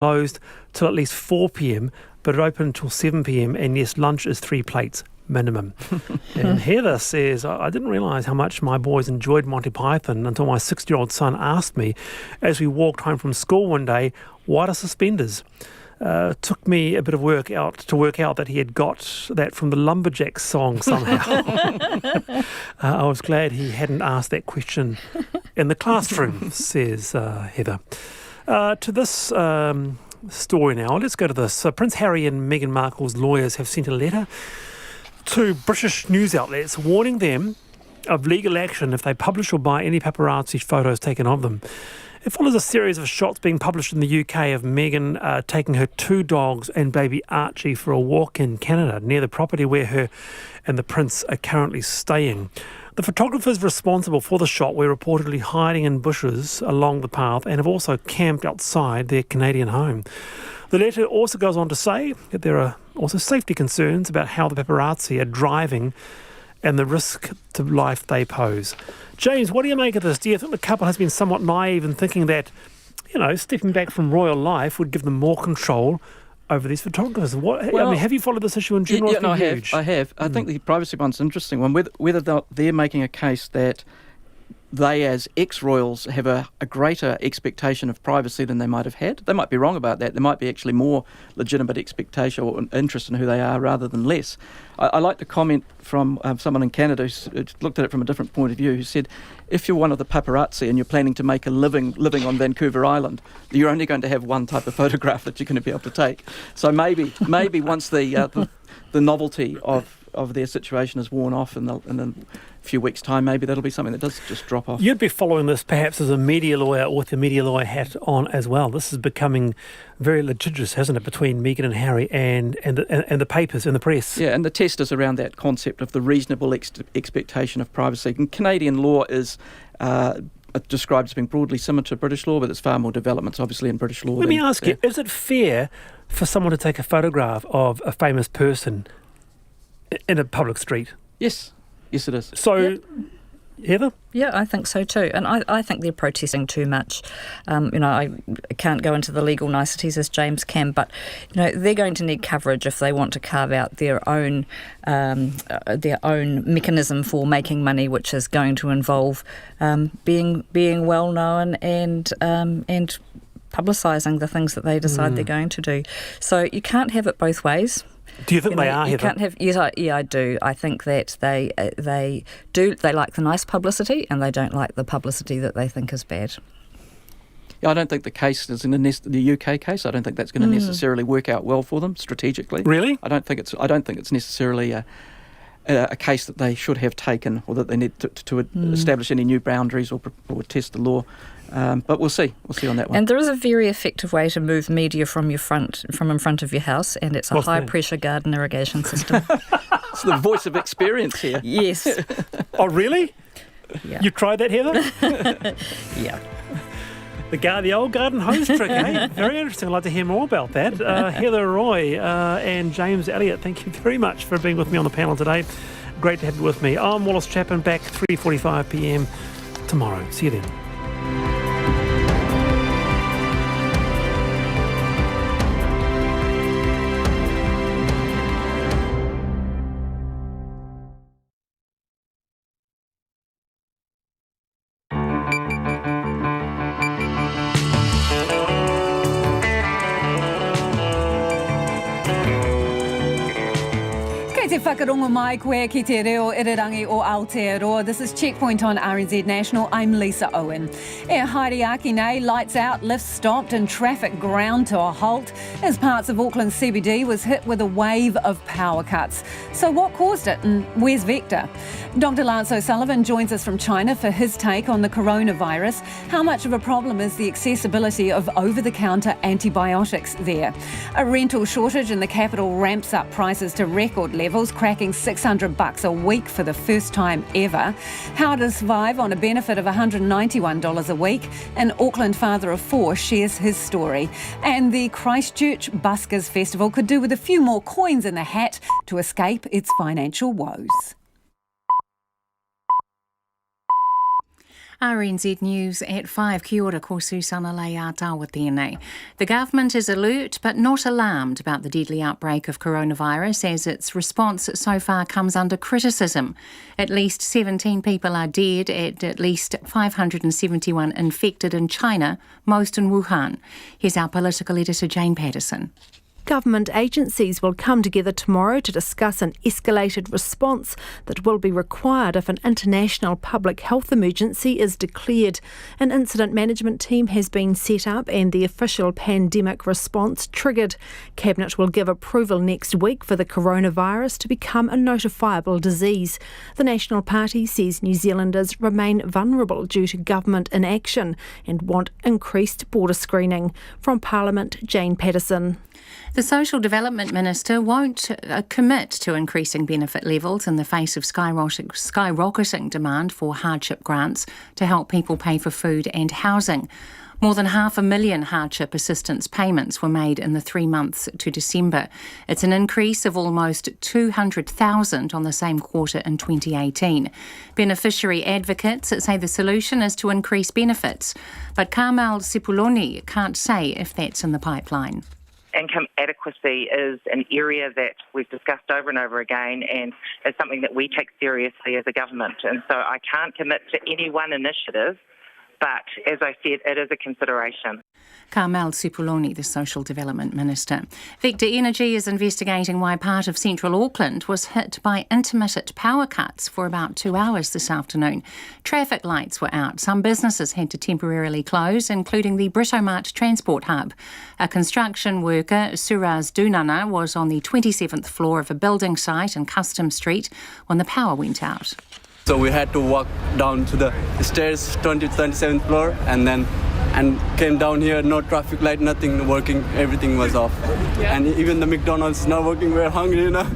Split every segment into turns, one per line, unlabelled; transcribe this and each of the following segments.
closed till at least 4 p.m, but it opened until 7 p.m, and yes, lunch is 3 plates minimum. And Heather says, I didn't realise how much my boys enjoyed Monty Python until my 6-year-old son asked me as we walked home from school one day, why are suspenders? Took me a bit of work out that he had got that from the Lumberjacks song somehow. I was glad he hadn't asked that question in the classroom, says Heather. To this story now, let's go to this. Prince Harry and Meghan Markle's lawyers have sent a letter to British news outlets warning them of legal action if they publish or buy any paparazzi photos taken of them. It follows a series of shots being published in the UK of Meghan taking her 2 dogs and baby Archie for a walk in Canada near the property where her and the prince are currently staying. The photographers responsible for the shot were reportedly hiding in bushes along the path and have also camped outside their Canadian home. The letter also goes on to say that there are also safety concerns about how the paparazzi are driving and the risk to life they pose. James, what do you make of this? Do you think the couple has been somewhat naive in thinking that, stepping back from royal life would give them more control over these photographers? Have you followed this issue in general?
I have. I think the privacy one's an interesting one. Whether they're making a case that they as ex-royals have a greater expectation of privacy than they might have had. They might be wrong about that. There might be actually more legitimate expectation or interest in who they are rather than less. I like the comment from someone in Canada who looked at it from a different point of view, who said, if you're one of the paparazzi and you're planning to make a living on Vancouver Island, you're only going to have one type of photograph that you're going to be able to take. So maybe once the novelty of their situation is worn off in a few weeks' time, maybe that'll be something that does just drop off.
You'd be following this perhaps as a media lawyer or with the media lawyer hat on as well. This is becoming very litigious, hasn't it, between Meghan and Harry and the papers and the press?
Yeah, and the test is around that concept of the reasonable expectation of privacy. And Canadian law is described as being broadly similar to British law, but there's far more developments, obviously, in British law.
Let me ask you, is it fair for someone to take a photograph of a famous person in a public street?
Yes, it is.
So, yep. Heather?
Yeah, I think so too. And I think they're protesting too much. I can't go into the legal niceties as James can, but they're going to need coverage if they want to carve out their own mechanism for making money, which is going to involve being well known and publicising the things that they decide they're going to do. So you can't have it both ways.
Do you think they are,
Heather? Can't have. Yes, I do. I think that they like the nice publicity, and they don't like the publicity that they think is bad.
Yeah, I don't think the case is in the UK case. I don't think that's going to necessarily work out well for them strategically.
Really?
I don't think it's necessarily a case that they should have taken, or that they need to establish any new boundaries or test the law. But we'll see on that one.
And there is a very effective way to move media from in front of your house, and it's a high-pressure garden irrigation system.
It's the voice of experience here.
Yes.
Oh, really?
Yeah.
You tried that, Heather?
Yeah.
The old garden hose trick, eh? Very interesting. I'd like to hear more about that. Heather Roy and James Elliott, thank you very much for being with me on the panel today. Great to have you with me. I'm Wallace Chapman, back 3:45 p.m. tomorrow. See you then.
Whakarongo mai koe ki te reo irirangi o Aotearoa. This is Checkpoint on RNZ National. I'm Lisa Owen. E Hairiaki nei, lights out, lifts stopped and traffic ground to a halt as parts of Auckland CBD was hit with a wave of power cuts. So what caused it and where's Vector? Dr. Lance O'Sullivan joins us from China for his take on the coronavirus. How much of a problem is the accessibility of over-the-counter antibiotics there? A rental shortage in the capital ramps up prices to record levels, cracking $600 a week for the first time ever. How to survive on a benefit of $191 a week. An Auckland father of 4 shares his story. And the Christchurch Buskers Festival could do with a few more coins in the hat to escape its financial woes.
RNZ News at 5. Kia ora, ko Susana Lei a tawa tēnei. The government is alert but not alarmed about the deadly outbreak of coronavirus as its response so far comes under criticism. At least 17 people are dead and at least 571 infected in China, most in Wuhan. Here's our political editor Jane Patterson.
Government agencies will come together tomorrow to discuss an escalated response that will be required if an international public health emergency is declared. An incident management team has been set up and the official pandemic response triggered. Cabinet will give approval next week for the coronavirus to become a notifiable disease. The National Party says New Zealanders remain vulnerable due to government inaction and want increased border screening. From Parliament, Jane Patterson.
The Social Development Minister won't commit to increasing benefit levels in the face of skyrocketing demand for hardship grants to help people pay for food and housing. More than 500,000 hardship assistance payments were made in the 3 months to December. It's an increase of almost 200,000 on the same quarter in 2018. Beneficiary advocates say the solution is to increase benefits, but Carmel Cipolloni can't say if that's in the pipeline.
Income adequacy is an area that we've discussed over and over again and is something that we take seriously as a government. And so I can't commit to any one initiative, but as I said, it is a consideration.
Carmel Cipolloni, the Social Development Minister. Vector Energy is investigating why part of central Auckland was hit by intermittent power cuts for about 2 hours this afternoon. Traffic lights were out. Some businesses had to temporarily close, including the Britomart transport hub. A construction worker, Suraj Dunana, was on the 27th floor of a building site in Custom Street when the power went out.
So we had to walk down to the stairs, 27th floor, and came down here, no traffic light, nothing working, everything was off. Yeah. And even the McDonald's not working, we're hungry, you know.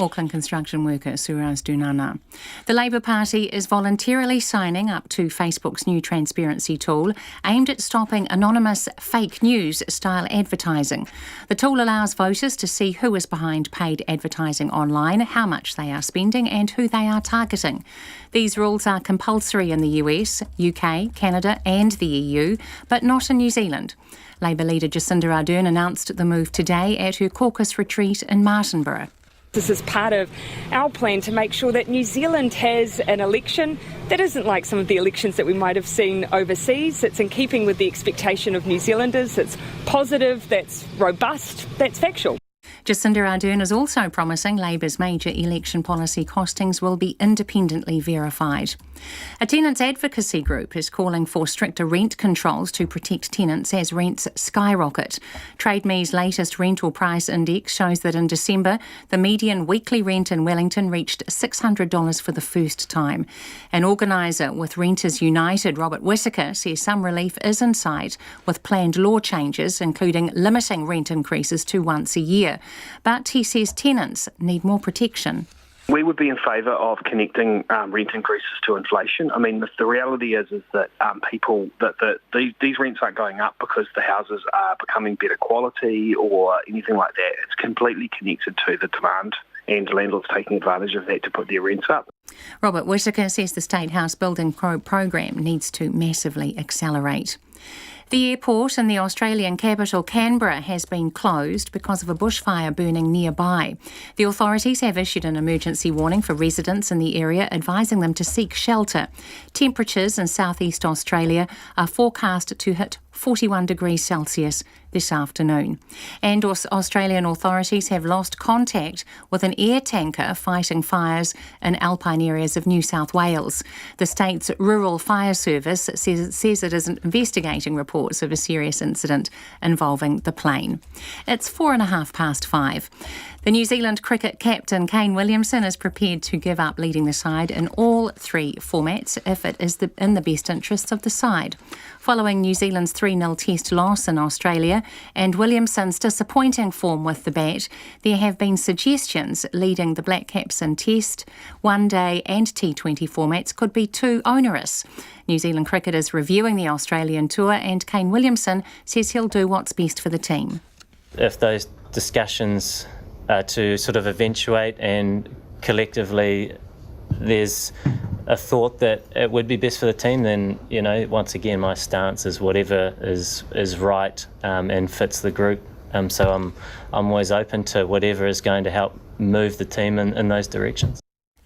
Auckland construction worker Suraj Dunana. The Labour Party is voluntarily signing up to Facebook's new transparency tool aimed at stopping anonymous fake news style advertising. The tool allows voters to see who is behind paid advertising online, how much they are spending and who they are targeting. These rules are compulsory in the US, UK, Canada and the EU, but not in New Zealand. Labour leader Jacinda Ardern announced the move today at her caucus retreat in Martinborough.
This is part of our plan to make sure that New Zealand has an election that isn't like some of the elections that we might have seen overseas. It's in keeping with the expectation of New Zealanders. It's positive, that's robust, that's factual.
Jacinda Ardern is also promising Labour's major election policy costings will be independently verified. A tenants advocacy group is calling for stricter rent controls to protect tenants as rents skyrocket. TradeMe's latest rental price index shows that in December, the median weekly rent in Wellington reached $600 for the first time. An organiser with Renters United, Robert Whittaker, says some relief is in sight with planned law changes, including limiting rent increases to once a year. But he says tenants need more protection.
We would be in favour of connecting rent increases to inflation. I mean, the reality is that these rents aren't going up because the houses are becoming better quality or anything like that. It's completely connected to the demand and landlords taking advantage of that to put their rents up.
Robert Whittaker says the State House Building Program needs to massively accelerate. The airport in the Australian capital, Canberra, has been closed because of a bushfire burning nearby. The authorities have issued an emergency warning for residents in the area, advising them to seek shelter. Temperatures in southeast Australia are forecast to hit 41 degrees Celsius this afternoon. And Australian authorities have lost contact with an air tanker fighting fires in alpine areas of New South Wales. The state's Rural Fire Service says it is investigating reports of a serious incident involving the plane. It's 5:04. The New Zealand cricket captain Kane Williamson is prepared to give up leading the side in all three formats if it is in the best interests of the side. Following New Zealand's 3-0 test loss in Australia and Williamson's disappointing form with the bat, there have been suggestions leading the Black Caps in Test, One Day and T20 formats could be too onerous. New Zealand cricket is reviewing the Australian tour and Kane Williamson says he'll do what's best for the team.
If those discussions are to sort of eventuate and collectively there's a thought that it would be best for the team, then, once again, my stance is whatever is right and fits the group. So I'm always open to whatever is going to help move the team in those directions.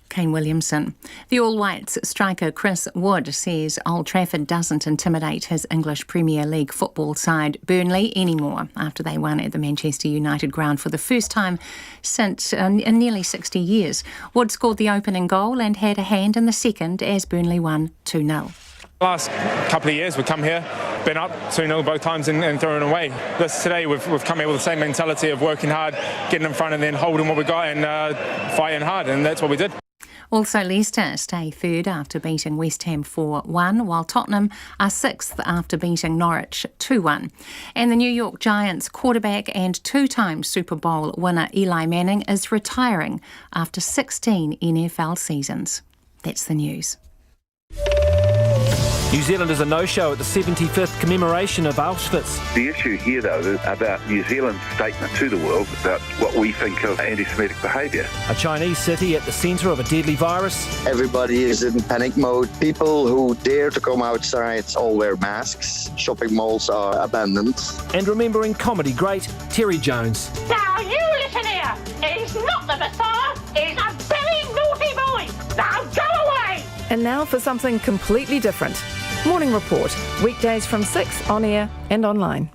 Kane Williamson. The All Whites striker Chris Wood says Old Trafford doesn't intimidate his English Premier League football side Burnley anymore after they won at the Manchester United ground for the first time since in nearly 60 years. Wood scored the opening goal and had a hand in the second as Burnley won 2-0.
Last couple of years we've come here, been up 2-0 both times and thrown away. Today we've come here with the same mentality of working hard, getting in front and then holding what we got and fighting hard, and that's what we did.
Also, Leicester stay third after beating West Ham 4-1, while Tottenham are sixth after beating Norwich 2-1. And the New York Giants quarterback and two-time Super Bowl winner Eli Manning is retiring after 16 NFL seasons. That's the news.
New Zealand is a no-show at the 75th commemoration of Auschwitz.
The issue here, though, is about New Zealand's statement to the world about what we think of anti-Semitic behaviour.
A Chinese city at the centre of a deadly virus.
Everybody is in panic mode. People who dare to come outside all wear masks. Shopping malls are abandoned.
And remembering comedy great Terry Jones.
Now you listen here. He's not the Messiah. He's a very naughty boy. Now go away.
And now for something completely different. Morning Report, weekdays from 6 on air and online.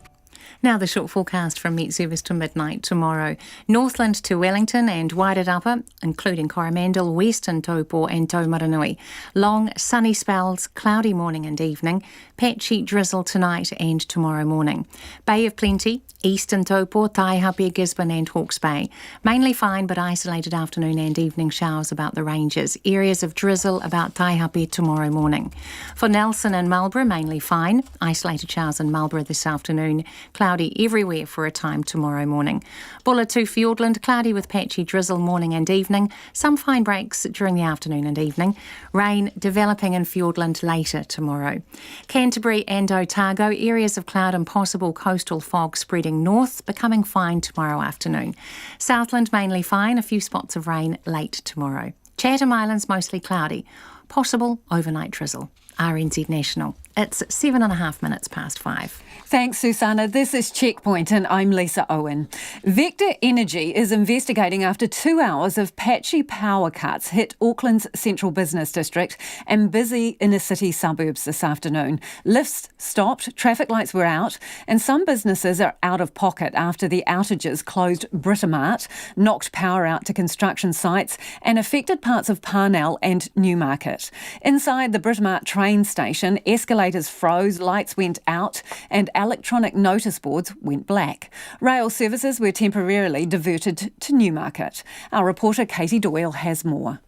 Now the short forecast from Met Service to midnight tomorrow. Northland to Wellington and Wairirapa, including Coromandel, Western Taupo and Taumaranui. Long sunny spells, cloudy morning and evening, patchy drizzle tonight and tomorrow morning. Bay of Plenty, Eastern Taupo, Taihape, Gisborne and Hawke's Bay. Mainly fine but isolated afternoon and evening showers about the ranges. Areas of drizzle about Taihape tomorrow morning. For Nelson and Marlborough, mainly fine. Isolated showers in Marlborough this afternoon. Cloudy everywhere for a time tomorrow morning. Bulla to Fiordland, cloudy with patchy drizzle morning and evening. Some fine breaks during the afternoon and evening. Rain developing in Fiordland later tomorrow. Canterbury and Otago, areas of cloud and possible coastal fog spreading north, becoming fine tomorrow afternoon. Southland mainly fine, a few spots of rain late tomorrow. Chatham Islands mostly cloudy. Possible overnight drizzle. RNZ National. It's 7.5 minutes past 5.
Thanks, Susanna. This is Checkpoint and I'm Lisa Owen. Vector Energy is investigating after 2 hours of patchy power cuts hit Auckland's central business district and busy inner-city suburbs this afternoon. Lifts stopped, traffic lights were out, and some businesses are out of pocket after the outages closed Britomart, knocked power out to construction sites and affected parts of Parnell and Newmarket. Inside the Britomart train station, escalators froze, lights went out and electronic notice boards went black. Rail services were temporarily diverted to Newmarket. Our reporter Katie Doyle has more.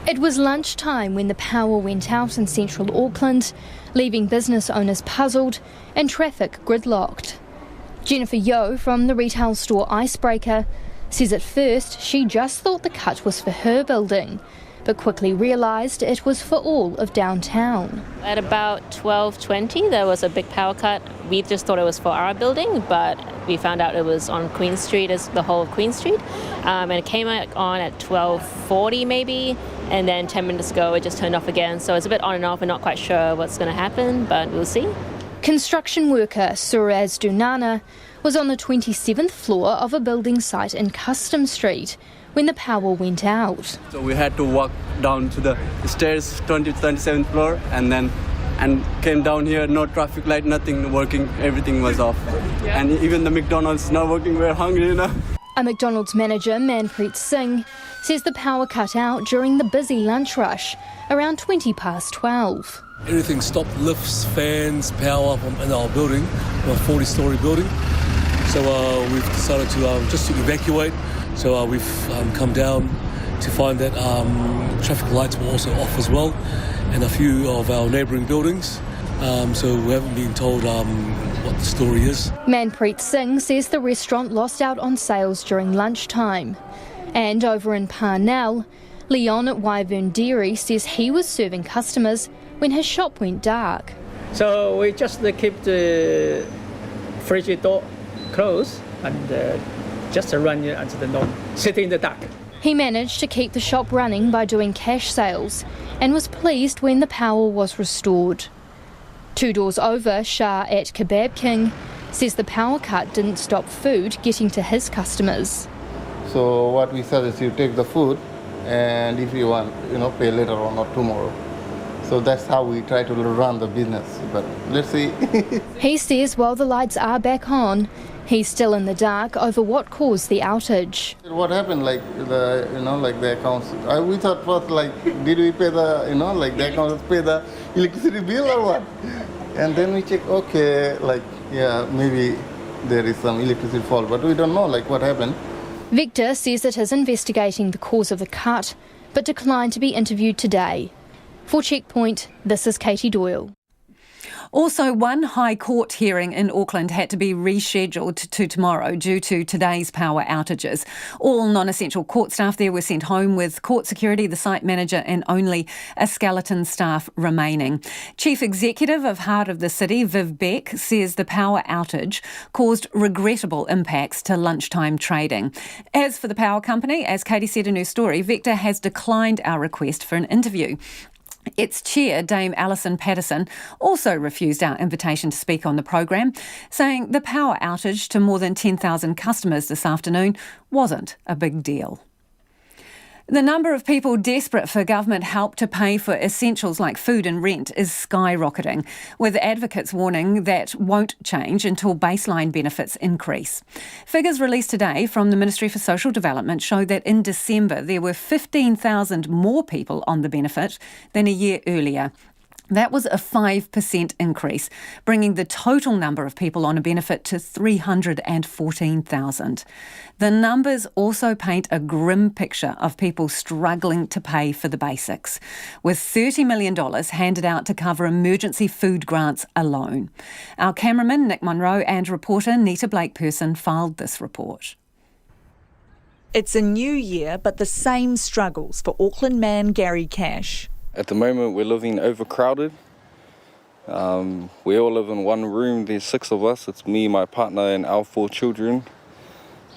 It was lunchtime when the power went out in central Auckland, leaving business owners puzzled and traffic gridlocked. Jennifer Yeo from the retail store Icebreaker says at first she just thought the cut was for her building, but quickly realised it was for all of downtown.
At about 12:20 there was a big power cut. We just thought it was for our building, but we found out it was on Queen Street, as the whole of Queen Street. And it came on at 12:40 maybe, and then 10 minutes ago it just turned off again. So it's a bit on and off and not quite sure what's going to happen, but we'll see.
Construction worker Suraz Dunana was on the 27th floor of a building site in Custom Street when the power went out.
So we had to walk down to the stairs, 27th floor, and came down here, no traffic light, nothing working, everything was off. And even the McDonald's not working, we're hungry,
A McDonald's manager, Manpreet Singh, says the power cut out during the busy lunch rush, around 12:20.
Everything stopped, lifts, fans, power in our building, a 40-storey building. So we've decided just to evacuate. So we've come down to find that traffic lights were also off as well, and a few of our neighbouring buildings. So we haven't been told what the story is.
Manpreet Singh says the restaurant lost out on sales during lunchtime. And over in Parnell, Leon at Wyvern Dairy says he was serving customers when his shop went dark.
So we just keep the fridge door closed and just run until the north, sitting in the dark.
He managed to keep the shop running by doing cash sales and was pleased when the power was restored. 2 doors over, Shah at Kebab King says the power cut didn't stop food getting to his customers.
So what we said is you take the food and if you want, pay later on or tomorrow. So that's how we try to run the business, but let's see.
He says while the lights are back on, he's still in the dark over what caused the outage.
What happened, the accounts? We thought first, did we pay the accounts pay the electricity bill or what? And then we check, maybe there is some electricity fault, but we don't know, what happened.
Victor says it is investigating the cause of the cut, but declined to be interviewed today. For Checkpoint, this is Katie Doyle.
Also, one High Court hearing in Auckland had to be rescheduled to tomorrow due to today's power outages. All non-essential court staff there were sent home with court security, the site manager and only a skeleton staff remaining. Chief Executive of Heart of the City, Viv Beck, says the power outage caused regrettable impacts to lunchtime trading. As for the power company, as Katie said in her story, Victor has declined our request for an interview. Its chair, Dame Alison Patterson, also refused our invitation to speak on the program, saying the power outage to more than 10,000 customers this afternoon wasn't a big deal. The number of people desperate for government help to pay for essentials like food and rent is skyrocketing, with advocates warning that won't change until baseline benefits increase. Figures released today from the Ministry for Social Development show that in December there were 15,000 more people on the benefit than a year earlier. That was a 5% increase, bringing the total number of people on a benefit to 314,000. The numbers also paint a grim picture of people struggling to pay for the basics, with $30 million handed out to cover emergency food grants alone. Our cameraman, Nick Monroe, and reporter Nita Blake-Person filed this report.
It's a new year, but the same struggles for Auckland man Gary Cash.
At the moment, we're living overcrowded. We all live in one room. There's 6 of us. It's me, my partner, and our 4 children.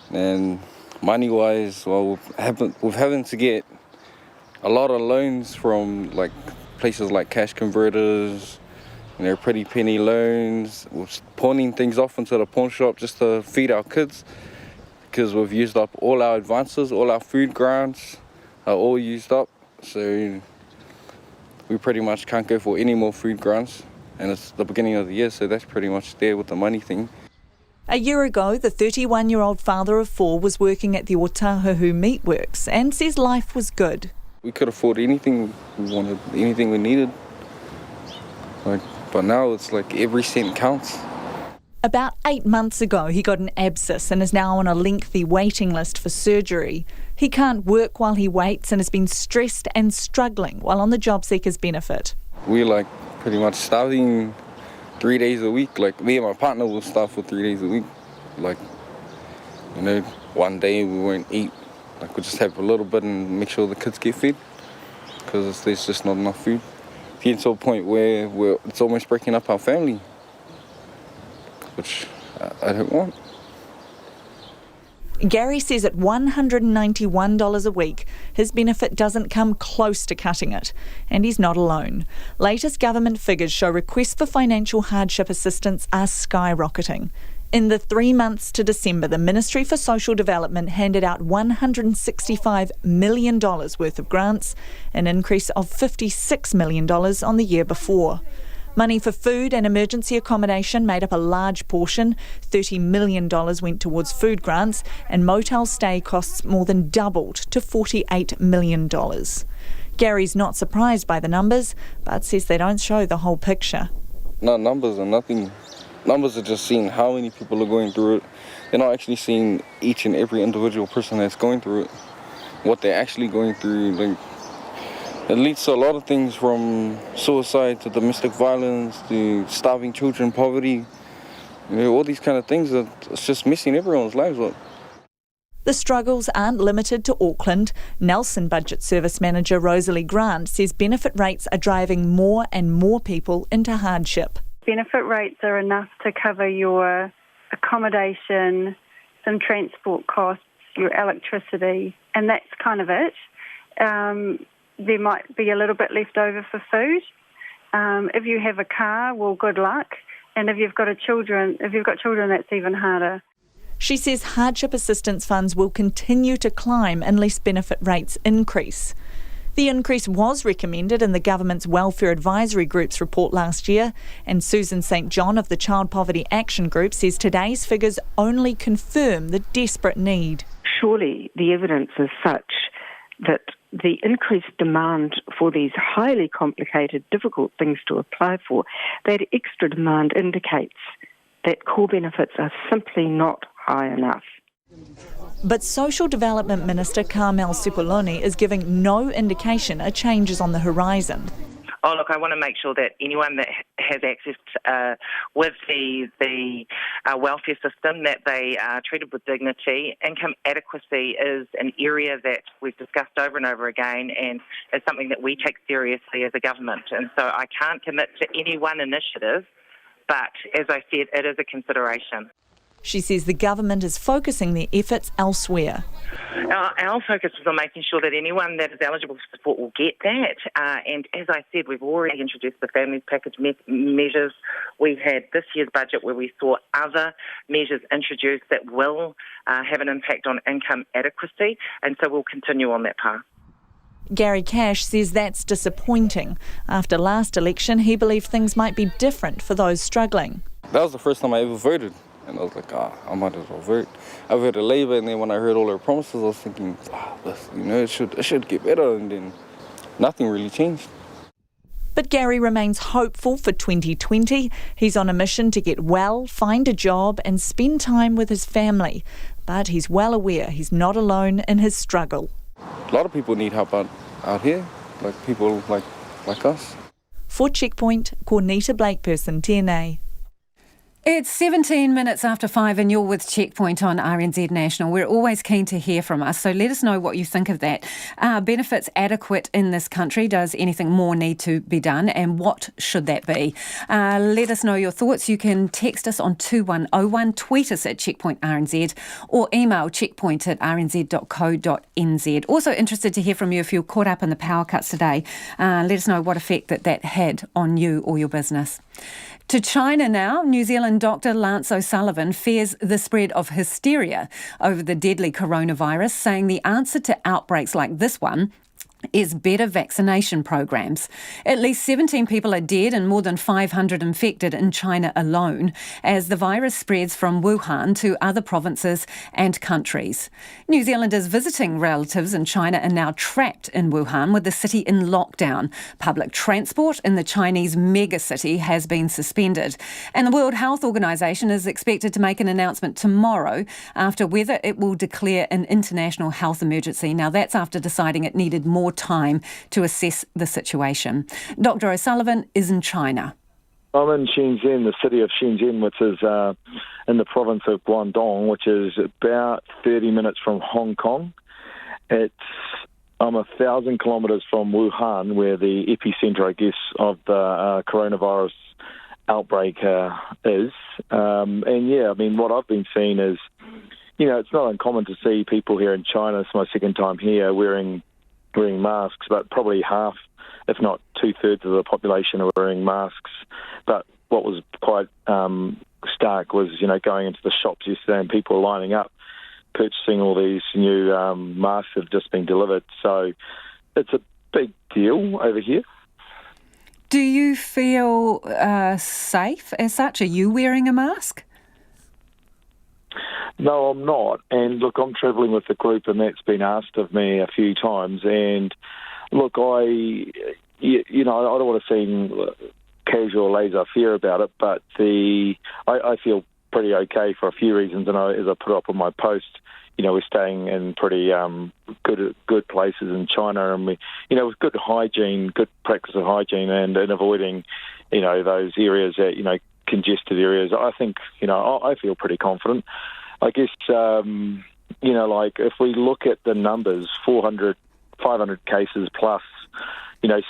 And money-wise, well, we're having to get a lot of loans from places like cash converters, pretty penny loans. We're pawning things off into the pawn shop just to feed our kids because we've used up all our advances, all our food grants are all used up. So we pretty much can't go for any more food grants, and it's the beginning of the year, so that's pretty much there with the money thing.
A year ago, the 31-year-old father of 4 was working at the Otahuhu Meatworks and says life was good.
We could afford anything we wanted, anything we needed. But now it's every cent counts.
About 8 months ago, he got an abscess and is now on a lengthy waiting list for surgery. He can't work while he waits and has been stressed and struggling while on the job seekers benefit.
We're pretty much starving 3 days a week. Me and my partner will starve for 3 days a week. One day we won't eat. We'll just have a little bit and make sure the kids get fed because there's just not enough food. Getting to a point where it's almost breaking up our family, which I don't want.
Gary says at $191 a week, his benefit doesn't come close to cutting it, and he's not alone. Latest government figures show requests for financial hardship assistance are skyrocketing. In the 3 months to December, the Ministry for Social Development handed out $165 million worth of grants, an increase of $56 million on the year before. Money for food and emergency accommodation made up a large portion. $30 million went towards food grants, and motel stay costs more than doubled to $48 million. Gary's not surprised by the numbers, but says they don't show the whole picture.
No, numbers are nothing. Numbers are just seeing how many people are going through it. They're not actually seeing each and every individual person that's going through it, what they're actually going through. It leads to a lot of things, from suicide to domestic violence to starving children, poverty, all these kind of things. It's just messing everyone's lives up.
The struggles aren't limited to Auckland. Nelson Budget Service Manager Rosalie Grant says benefit rates are driving more and more people into hardship.
Benefit rates are enough to cover your accommodation, some transport costs, your electricity, and that's kind of it. There might be a little bit left over for food. If you have a car, well, good luck. And if you've got children, that's even harder.
She says hardship assistance funds will continue to climb unless benefit rates increase. The increase was recommended in the government's Welfare Advisory Group's report last year, and Susan St John of the Child Poverty Action Group says today's figures only confirm the desperate need.
Surely the evidence is such that the increased demand for these highly complicated, difficult things to apply for, that extra demand indicates that core benefits are simply not high enough.
But Social Development Minister Carmel Sepuloni is giving no indication a change is on the horizon.
Oh, look, I want to make sure that anyone that has access with the welfare system, that they are treated with dignity. Income adequacy is an area that we've discussed over and over again, and is something that we take seriously as a government. And so I can't commit to any one initiative, but as I said, it is a consideration.
She says the government is focusing their efforts elsewhere.
Our focus is on making sure that anyone that is eligible for support will get that. And as I said, we've already introduced the Families Package measures. We had this year's budget where we saw other measures introduced that will have an impact on income adequacy, and so we'll continue on that path.
Gary Cash says that's disappointing. After last election, he believed things might be different for those struggling.
That was the first time I ever voted. And I was like, I might as well vote. I voted Labour, and then when I heard all their promises, I was thinking, it should get better, and then nothing really changed.
But Gary remains hopeful for 2020. He's on a mission to get well, find a job and spend time with his family. But he's well aware he's not alone in his struggle.
A lot of people need help out here, like people like us.
For Checkpoint, Cornita Blakeperson, TNA.
It's 17 minutes after 5 and you're with Checkpoint on RNZ National. We're always keen to hear from us, so let us know what you think of that. Are benefits adequate in this country? Does anything more need to be done, and what should that be? Let us know your thoughts. You can text us on 2101, tweet us at Checkpoint RNZ, or email checkpoint@rnz.co.nz. Also interested to hear from you if you're caught up in the power cuts today. Let us know what effect that had on you or your business. To China now, New Zealand doctor Lance O'Sullivan fears the spread of hysteria over the deadly coronavirus, saying the answer to outbreaks like this one is better vaccination programs. At least 17 people are dead and more than 500 infected in China alone as the virus spreads from Wuhan to other provinces and countries. New Zealanders visiting relatives in China are now trapped in Wuhan with the city in lockdown. Public transport in the Chinese megacity has been suspended. And the World Health Organization is expected to make an announcement tomorrow after whether it will declare an international health emergency. Now that's after deciding it needed more time to assess the situation. Dr. O'Sullivan is in China.
I'm in Shenzhen, the city of Shenzhen, which is in the province of Guangdong, which is about 30 minutes from Hong Kong. I'm 1,000 kilometres from Wuhan, where the epicentre, I guess, of the coronavirus outbreak is. What I've been seeing is, it's not uncommon to see people here in China, it's my second time here, wearing masks, but probably half, if not two-thirds of the population are wearing masks. But what was quite stark was, going into the shops yesterday and people lining up, purchasing all these new masks that have just been delivered. So it's a big deal over here.
Do you feel safe as such? Are you wearing a mask?
No, I'm not. And look, I'm travelling with the group, and that's been asked of me a few times. And look, I don't want to seem casual or laissez-faire about it, but I feel pretty okay for a few reasons. And as I put up on my post, we're staying in pretty good places in China, and with good hygiene, good practice of hygiene, and avoiding, those areas that congested areas. I think I feel pretty confident. I guess, if we look at the numbers, 500 cases plus,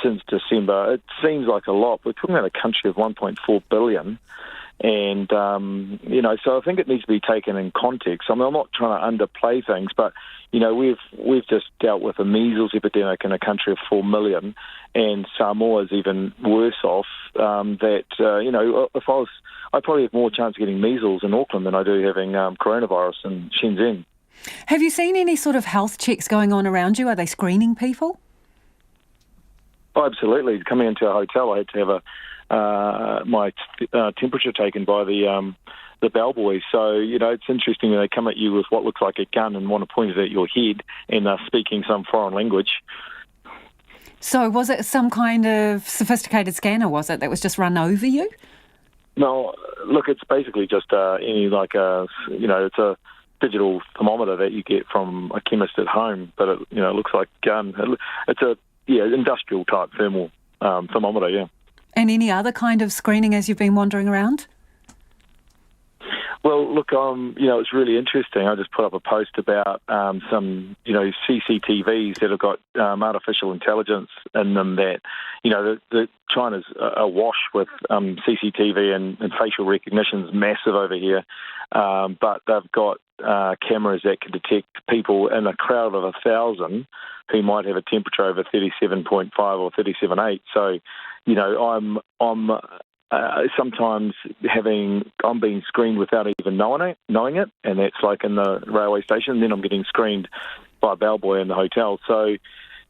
since December, it seems like a lot. We're talking about a country of 1.4 billion, And, so I think it needs to be taken in context. I mean, I'm not trying to underplay things, but, we've just dealt with a measles epidemic in a country of 4 million, and Samoa's even worse off. If I'd probably have more chance of getting measles in Auckland than I do having coronavirus in Shenzhen.
Have you seen any sort of health checks going on around you? Are they screening people?
Oh, absolutely. Coming into a hotel, I had to have my temperature taken by the bellboy. So, it's interesting when they come at you with what looks like a gun and want to point it at your head and speaking some foreign language.
So was it some kind of sophisticated scanner, was it, that was just run over you?
No, look, it's basically just it's a digital thermometer that you get from a chemist at home, but it looks like a gun. It's a industrial type thermal thermometer, yeah.
And any other kind of screening as you've been wandering around?
Well, look, it's really interesting. I just put up a post about some, CCTVs that have got artificial intelligence in them that, that China's awash with CCTV and facial recognition is massive over here. But they've got cameras that can detect people in a crowd of 1,000 who might have a temperature over 37.5 or 37.8. So, I'm sometimes I'm being screened without even knowing it, and that's like in the railway station. And then I'm getting screened by a bellboy in the hotel. So,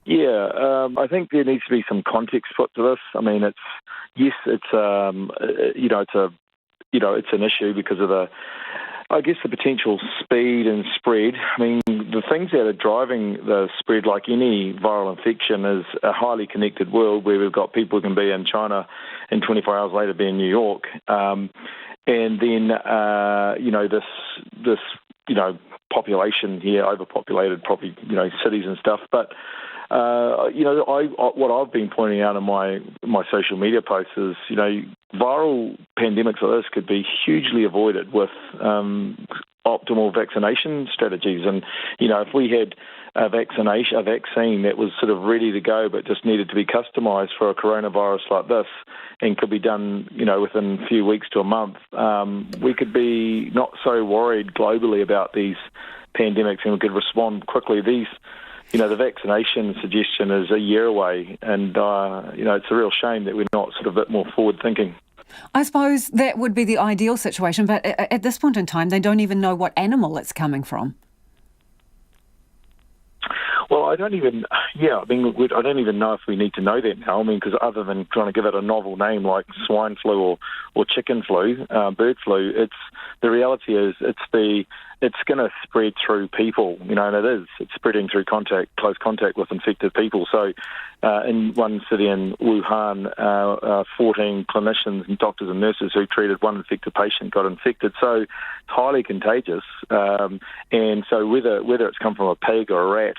I think there needs to be some context put to this. I mean, it's an issue because of the potential speed and spread. I mean, the things that are driving the spread, like any viral infection, is a highly connected world where we've got people who can be in China and 24 hours later be in New York. And then, this population here, overpopulated, probably, cities and stuff. But, what I've been pointing out in my social media posts is, viral pandemics like this could be hugely avoided with optimal vaccination strategies. And, if we had a vaccine that was sort of ready to go but just needed to be customised for a coronavirus like this and could be done, within a few weeks to a month, we could be not so worried globally about these pandemics and we could respond quickly. The vaccination suggestion is a year away, and, it's a real shame that we're not sort of a bit more forward-thinking.
I suppose that would be the ideal situation, but at this point in time, they don't even know what animal it's coming from.
Well, I don't even know if we need to know that now. I mean, because other than trying to give it a novel name like swine flu or chicken flu, bird flu, the reality is it's going to spread through people, and it's spreading through close contact with infected people. So in one city in Wuhan, 14 clinicians and doctors and nurses who treated one infected patient got infected. So it's highly contagious. And so whether it's come from a pig or a rat,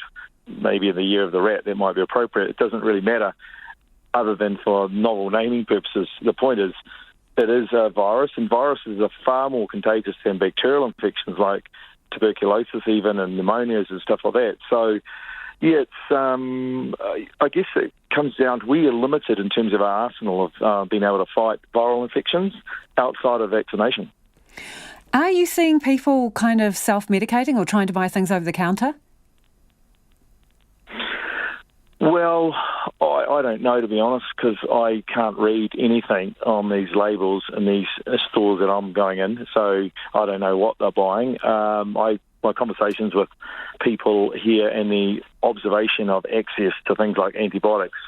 maybe in the year of the rat, that might be appropriate. It doesn't really matter other than for novel naming purposes. The point is, it is a virus, and viruses are far more contagious than bacterial infections like tuberculosis even and pneumonias and stuff like that. So, it's I guess it comes down to we are limited in terms of our arsenal of being able to fight viral infections outside of vaccination.
Are you seeing people kind of self-medicating or trying to buy things over the counter?
Well, I don't know, to be honest, because I can't read anything on these labels in these stores that I'm going in, so I don't know what they're buying. My conversations with people here and the observation of access to things like antibiotics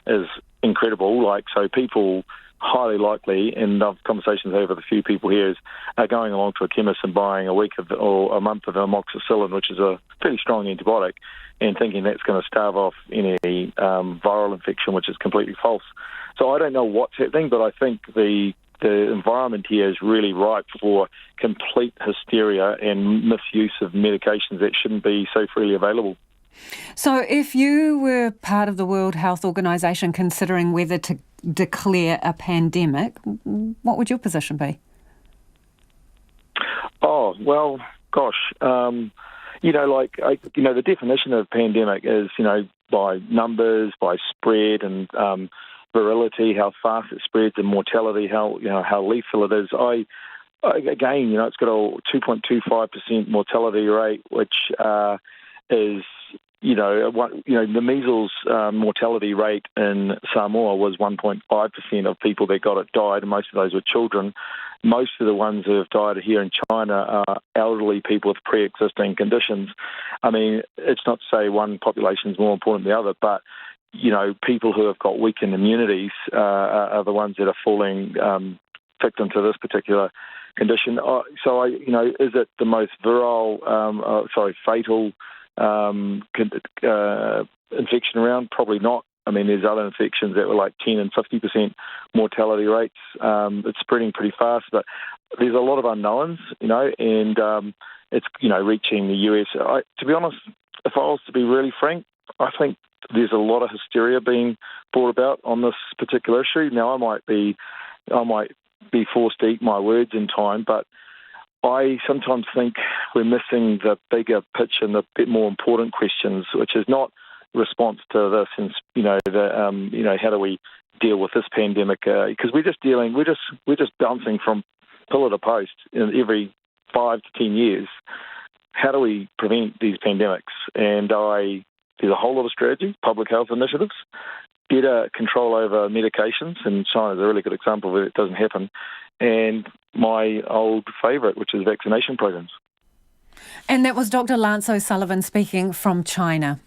is incredible. So people highly likely, and I've conversations over with a few people here, are going along to a chemist and buying a week or a month of amoxicillin, which is a pretty strong antibiotic, and thinking that's going to stave off any viral infection, which is completely false. So I don't know what's happening, but I think the environment here is really ripe for complete hysteria and misuse of medications that shouldn't be so freely available.
So if you were part of the World Health Organization considering whether to declare a pandemic, what would your position be? Oh, well, gosh, the definition of pandemic is, by numbers, by spread, and
virility, how fast it spreads, and mortality, how lethal it is. Again, it's got a 2.25% mortality rate, which is, the measles mortality rate in Samoa was 1.5% of people that got it died, and most of those were children. Most of the ones who have died here in China are elderly people with pre-existing conditions. I mean, it's not to say one population is more important than the other, but people who have got weakened immunities are the ones that are falling victim to this particular condition. Is it the most fatal infection around? Probably not. I mean, there's other infections that were like 10 and 50% mortality rates. It's spreading pretty fast, but there's a lot of unknowns, and it's, reaching the US. To be honest, if I was to be really frank, I think there's a lot of hysteria being brought about on this particular issue. Now, I might be forced to eat my words in time, but I sometimes think we're missing the bigger picture and the bit more important questions, which is not response to this, and how do we deal with this pandemic? Because we're just bouncing from pillar to post in every 5 to 10 years. How do we prevent these pandemics? And there's a whole lot of strategy, public health initiatives, better control over medications, and China's a really good example where it doesn't happen, and my old favourite, which is vaccination programs.
And that was Dr. Lance O'Sullivan speaking from China.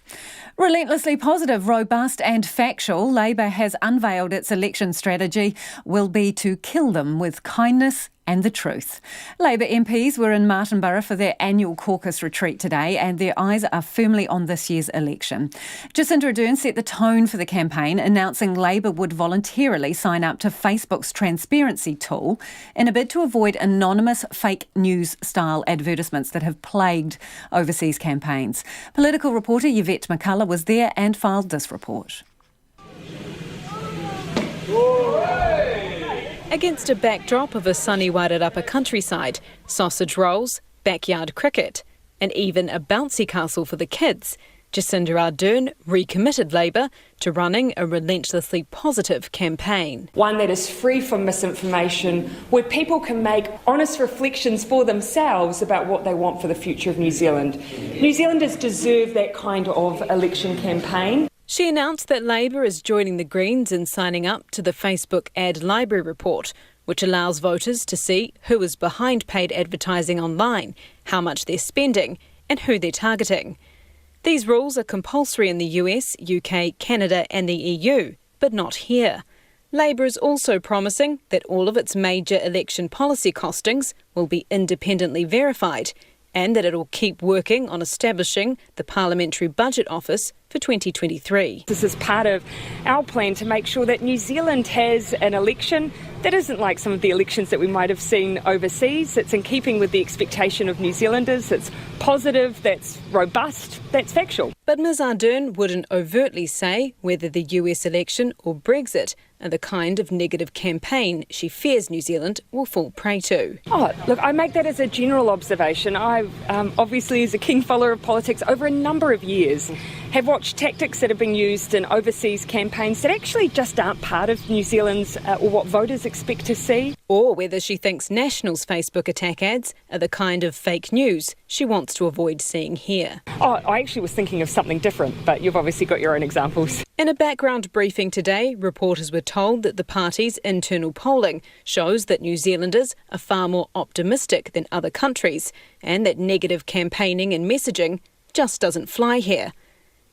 Relentlessly positive, robust and factual, Labor has unveiled its election strategy will be to kill them with kindness and the truth. Labor MPs were in Martinborough for their annual caucus retreat today, and their eyes are firmly on this year's election. Jacinda Ardern set the tone for the campaign, announcing Labor would voluntarily sign up to Facebook's transparency tool in a bid to avoid anonymous fake news-style advertisements that have plagued overseas campaigns. Political reporter Yvette McCullough was there and filed this report.
Against a backdrop of a sunny Wairarapa countryside, sausage rolls, backyard cricket, and even a bouncy castle for the kids, Jacinda Ardern recommitted Labor to running a relentlessly positive campaign.
One that is free from misinformation, where people can make honest reflections for themselves about what they want for the future of New Zealand. New Zealanders deserve that kind of election campaign.
She announced that Labor is joining the Greens in signing up to the Facebook Ad Library report, which allows voters to see who is behind paid advertising online, how much they're spending, and who they're targeting. These rules are compulsory in the US, UK, Canada and the EU, but not here. Labor is also promising that all of its major election policy costings will be independently verified, and that it will keep working on establishing the Parliamentary Budget Office for 2023.
This is part of our plan to make sure that New Zealand has an election that isn't like some of the elections that we might have seen overseas. It's in keeping with the expectation of New Zealanders. It's positive, that's robust, that's factual.
But Ms Ardern wouldn't overtly say whether the US election or Brexit are the kind of negative campaign she fears New Zealand will fall prey to.
Oh, look, I make that as a general observation. I obviously, as a keen follower of politics over a number of years, have watched tactics that have been used in overseas campaigns that actually just aren't part of New Zealand's or what voters expect to see.
Or whether she thinks National's Facebook attack ads are the kind of fake news she wants to avoid seeing here.
Oh, I actually was thinking of something different, but you've obviously got your own examples.
In a background briefing today, reporters were told that the party's internal polling shows that New Zealanders are far more optimistic than other countries, and that negative campaigning and messaging just doesn't fly here.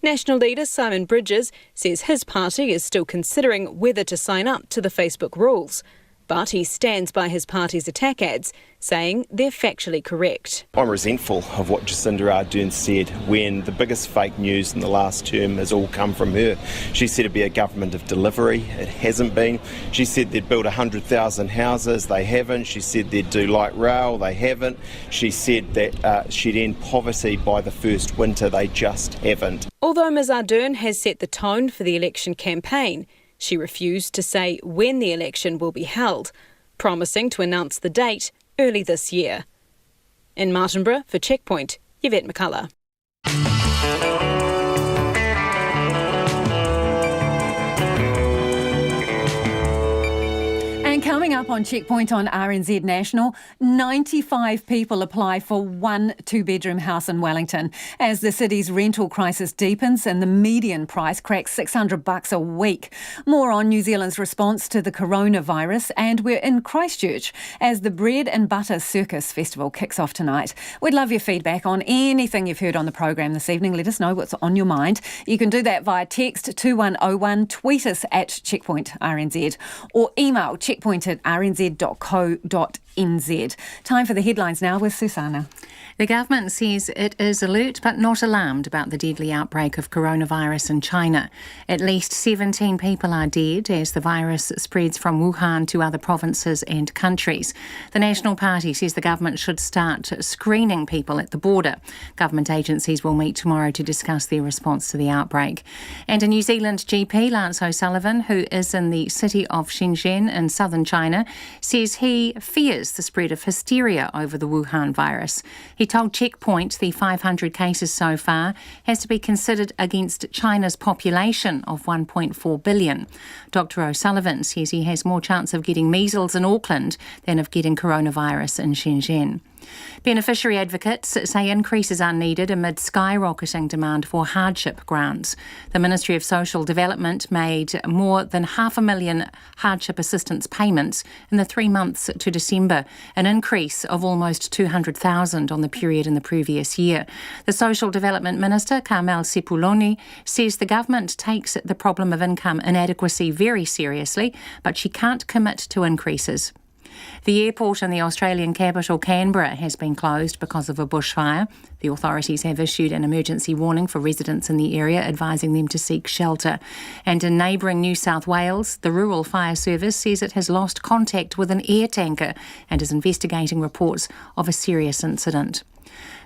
National leader Simon Bridges says his party is still considering whether to sign up to the Facebook rules. But he stands by his party's attack ads, saying they're factually correct.
I'm resentful of what Jacinda Ardern said when the biggest fake news in the last term has all come from her. She said it'd be a government of delivery. It hasn't been. She said they'd build 100,000 houses. They haven't. She said they'd do light rail. They haven't. She said that she'd end poverty by the first winter. They just haven't.
Although Ms Ardern has set the tone for the election campaign, she refused to say when the election will be held, promising to announce the date early this year. In Martinborough for Checkpoint, Yvette McCullough.
Coming up on Checkpoint on RNZ National, 95 people apply for one two-bedroom house in Wellington as the city's rental crisis deepens and the median price cracks $600 a week. More on New Zealand's response to the coronavirus, and we're in Christchurch as the Bread and Butter Circus Festival kicks off tonight. We'd love your feedback on anything you've heard on the program this evening. Let us know what's on your mind. You can do that via text 2101, tweet us at Checkpoint RNZ, or email checkpoint@rnz.co.nz. Time for the headlines now with Susanna.
The government says it is alert but not alarmed about the deadly outbreak of coronavirus in China. At least 17 people are dead as the virus spreads from Wuhan to other provinces and countries. The National Party says the government should start screening people at the border. Government agencies will meet tomorrow to discuss their response to the outbreak. And a New Zealand GP, Lance O'Sullivan, who is in the city of Shenzhen in southern China, says he fears the spread of hysteria over the Wuhan virus. He told Checkpoint the 500 cases so far has to be considered against China's population of 1.4 billion. Dr. O'Sullivan says he has more chance of getting measles in Auckland than of getting coronavirus in Shenzhen. Beneficiary advocates say increases are needed amid skyrocketing demand for hardship grants. The Ministry of Social Development made more than 500,000 hardship assistance payments in the 3 months to December, an increase of almost 200,000 on the period in the previous year. The Social Development Minister, Carmel Sepuloni, says the government takes the problem of income inadequacy very seriously, but she can't commit to increases. The airport in the Australian capital, Canberra, has been closed because of a bushfire. The authorities have issued an emergency warning for residents in the area, advising them to seek shelter. And in neighbouring New South Wales, the Rural Fire Service says it has lost contact with an air tanker and is investigating reports of a serious incident.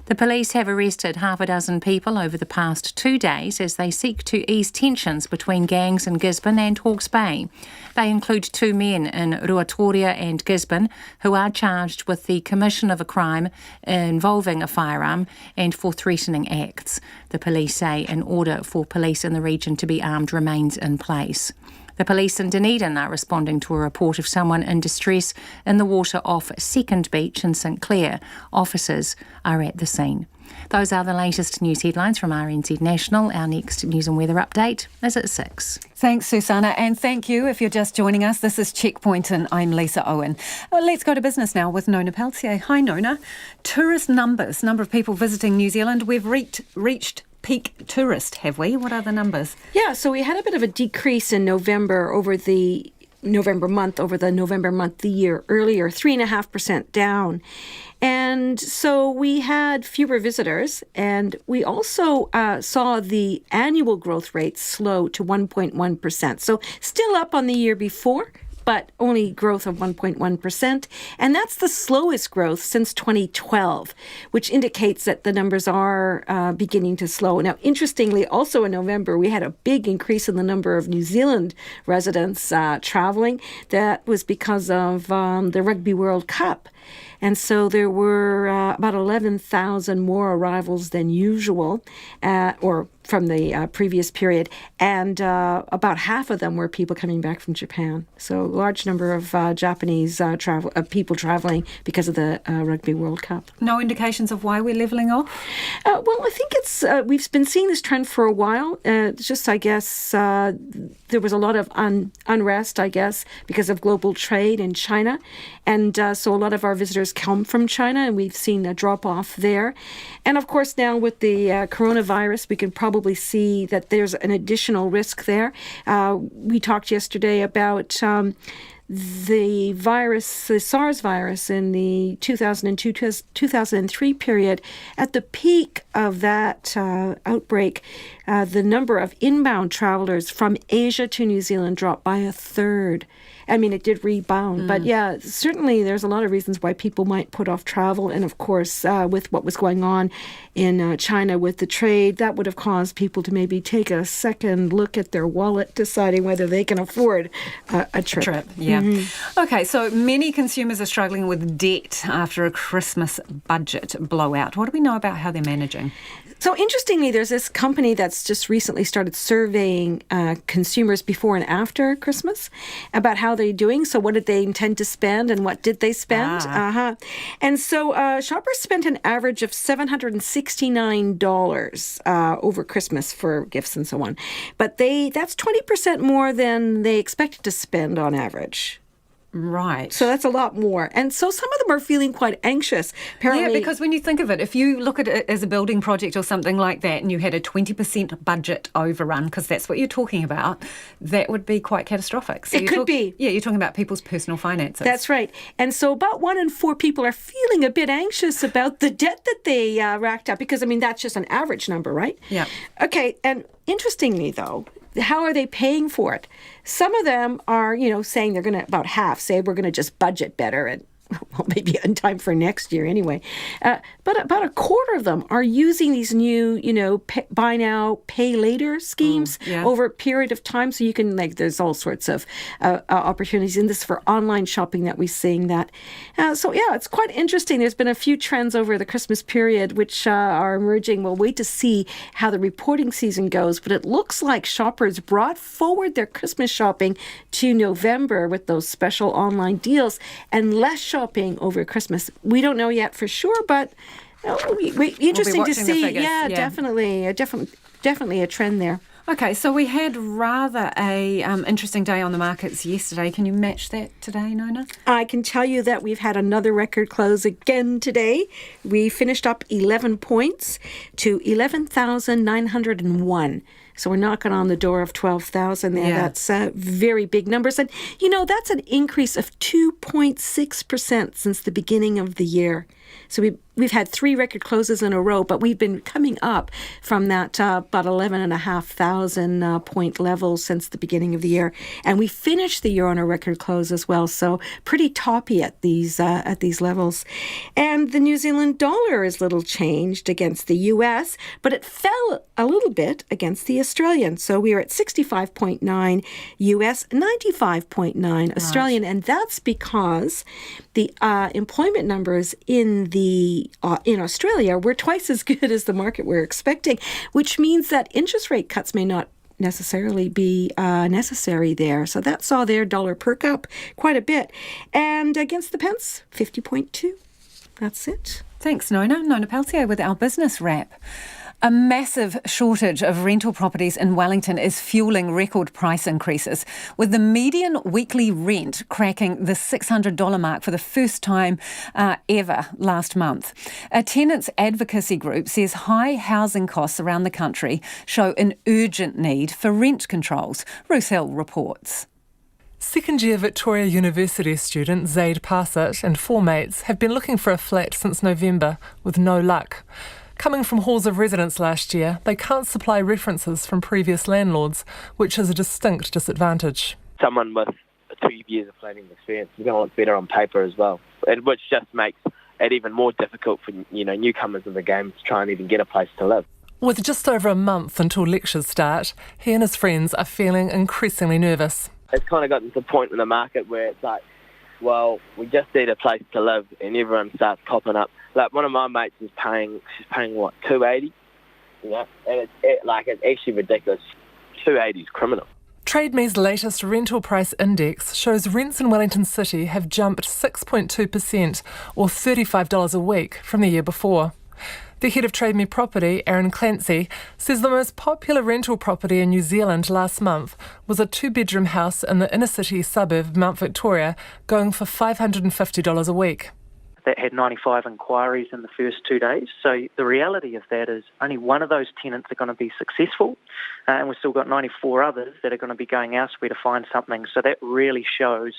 The police have arrested half a dozen people over the past 2 days as they seek to ease tensions between gangs in Gisborne and Hawke's Bay. They include 2 men in Ruatoria and Gisborne who are charged with the commission of a crime involving a firearm and for threatening acts. The police say an order for police in the region to be armed remains in place. The police in Dunedin are responding to a report of someone in distress in the water off Second Beach in St Clair. Officers are at the scene. Those are the latest news headlines from RNZ National. Our next news and weather update is at 6.
Thanks, Susanna, and thank you if you're just joining us. This is Checkpoint and I'm Lisa Owen. Well, let's go to business now with Nona Peltier. Hi, Nona. Tourist number of people visiting New Zealand. We've reached peak tourist, have we? What are the numbers?
Yeah, so we had a bit of a decrease in November over the November month the year earlier, 3.5% down. And so we had fewer visitors, and we also saw the annual growth rate slow to 1.1%. So still up on the year before, but only growth of 1.1%. And that's the slowest growth since 2012, which indicates that the numbers are beginning to slow. Now, interestingly, also in November, we had a big increase in the number of New Zealand residents traveling. That was because of the Rugby World Cup. And so there were about 11,000 more arrivals than usual, or from the previous period, and about half of them were people coming back from Japan. So a large number of Japanese people traveling because of the Rugby World Cup.
No indications of why we're levelling off?
Well, I think it's we've been seeing this trend for a while. Just, I guess, there was a lot of unrest, I guess, because of global trade in China. And so a lot of our visitors come from China, and we've seen a drop-off there. And, of course, now with the coronavirus, we can probably see that there's an additional risk there. We talked yesterday about the SARS virus in the 2002-2003 period. At the peak of that outbreak, the number of inbound travelers from Asia to New Zealand dropped by a third. I mean, it did rebound. But yeah, certainly there's a lot of reasons why people might put off travel. And of course, with what was going on in China with the trade, that would have caused people to maybe take a second look at their wallet, deciding whether they can afford a trip.
Yeah. Mm-hmm. Okay, so many consumers are struggling with debt after a Christmas budget blowout. What do we know about how they're managing?
So interestingly, there's this company that's just recently started surveying consumers before and after Christmas about how are they doing? So what did they intend to spend and what did they spend? And so shoppers spent an average of $769 over Christmas for gifts and so on. But that's 20% more than they expected to spend on average.
Right.
So that's a lot more. And so some of them are feeling quite anxious. Apparently,
yeah, because when you think of it, if you look at it as a building project or something like that and you had a 20% budget overrun, because that's what you're talking about, that would be quite catastrophic. So
it could be.
Yeah, you're talking about people's personal finances.
That's right. And so about 1 in 4 people are feeling a bit anxious about the debt that they racked up, because, I mean, that's just an average number, right?
Yeah.
Okay, and interestingly, though, how are they paying for it? Some of them are, saying they're going to, about half, say we're going to just budget better and, well, maybe in time for next year anyway. But about a quarter of them are using these new, buy now, pay later schemes over a period of time. So you can, there's all sorts of opportunities in this for online shopping that we're seeing that. So, it's quite interesting. There's been a few trends over the Christmas period which are emerging. We'll wait to see how the reporting season goes. But it looks like shoppers brought forward their Christmas shopping to November with those special online deals and less shopping over Christmas. We don't know yet for sure, but interesting to see. Yeah, definitely a trend there.
Okay, so we had rather a interesting day on the markets yesterday. Can you match that today, Nona?
I can tell you that we've had another record close again today. We finished up 11 points to 11,901. So we're knocking on the door of 12,000 there. Yeah. That's very big numbers. And, that's an increase of 2.6% since the beginning of the year. So we've had 3 record closes in a row, but we've been coming up from that about 11,500 point level since the beginning of the year. And we finished the year on a record close as well. So pretty toppy at these levels. And the New Zealand dollar is little changed against the US, but it fell a little bit against the Australian. So we are at 65.9 US, 95.9 Australian. And that's because the employment numbers in Australia were twice as good as the market were expecting, which means that interest rate cuts may not necessarily be necessary there. So that saw their dollar perk up quite a bit. And against the pence, 50.2. That's it.
Thanks, Nona. Nona Peltier with our business wrap. A massive shortage of rental properties in Wellington is fueling record price increases, with the median weekly rent cracking the $600 mark for the first time ever last month. A tenants advocacy group says high housing costs around the country show an urgent need for rent controls. Ruth Hill reports.
Second-year Victoria University student Zaid Parsett and 4 mates have been looking for a flat since November with no luck. Coming from halls of residence last year, they can't supply references from previous landlords, which is a distinct disadvantage.
Someone with 2 years of planning experience is going to look better on paper as well, which just makes it even more difficult for newcomers in the game to try and even get a place to live.
With just over a month until lectures start, he and his friends are feeling increasingly nervous.
It's kind of gotten to the point in the market where it's like, well, we just need a place to live, and everyone starts popping up. Like one of my mates is paying what, $280? And it's actually ridiculous. $280 is criminal.
TradeMe's latest rental price index shows rents in Wellington City have jumped 6.2%, or $35 a week from the year before. The head of TradeMe Property, Aaron Clancy, says the most popular rental property in New Zealand last month was a 2-bedroom house in the inner city suburb of Mount Victoria, going for $550 a week.
That had 95 inquiries in the first 2 days. So the reality of that is only one of those tenants are going to be successful, and we've still got 94 others that are going to be going elsewhere to find something. So that really shows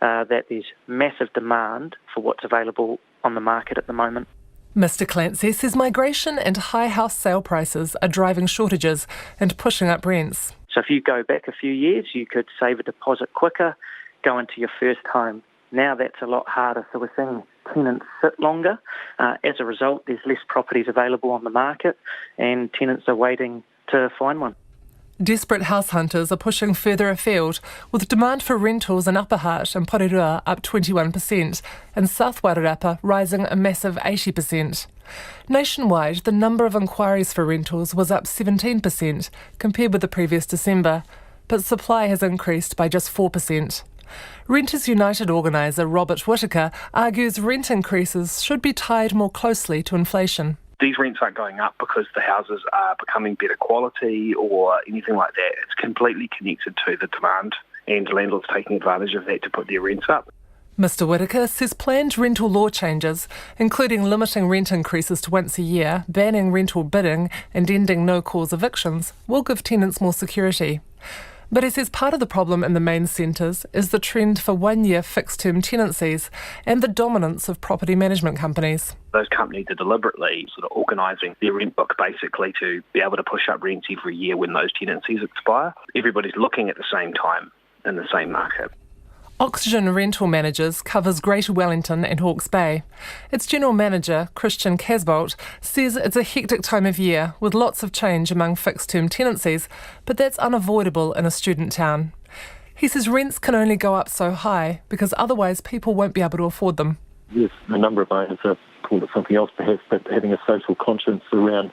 that there's massive demand for what's available on the market at the moment.
Mr Clancy says migration and high house sale prices are driving shortages and pushing up rents.
So if you go back a few years, you could save a deposit quicker, go into your first home. Now that's a lot harder, so we're seeing tenants sit longer. As a result, there's less properties available on the market and tenants are waiting to find one.
Desperate house hunters are pushing further afield, with demand for rentals in Upper Hutt and Porirua up 21% and South Wairarapa rising a massive 80%. Nationwide, the number of inquiries for rentals was up 17% compared with the previous December, but supply has increased by just 4%. Renters United organiser Robert Whittaker argues rent increases should be tied more closely to inflation.
These rents aren't going up because the houses are becoming better quality or anything like that. It's completely connected to the demand, and landlords taking advantage of that to put their rents up.
Mr Whittaker says planned rental law changes, including limiting rent increases to once a year, banning rental bidding and ending no-cause evictions, will give tenants more security. But he says part of the problem in the main centres is the trend for one-year fixed-term tenancies and the dominance of property management companies.
Those companies are deliberately sort of organising their rent book basically to be able to push up rents every year when those tenancies expire. Everybody's looking at the same time in the same market.
Oxygen Rental Managers covers Greater Wellington and Hawke's Bay. Its General Manager, Christian Casbolt, says it's a hectic time of year with lots of change among fixed-term tenancies, but that's unavoidable in a student town. He says rents can only go up so high because otherwise people won't be able to afford them.
Yes, a number of owners have called it something else perhaps, but having a social conscience around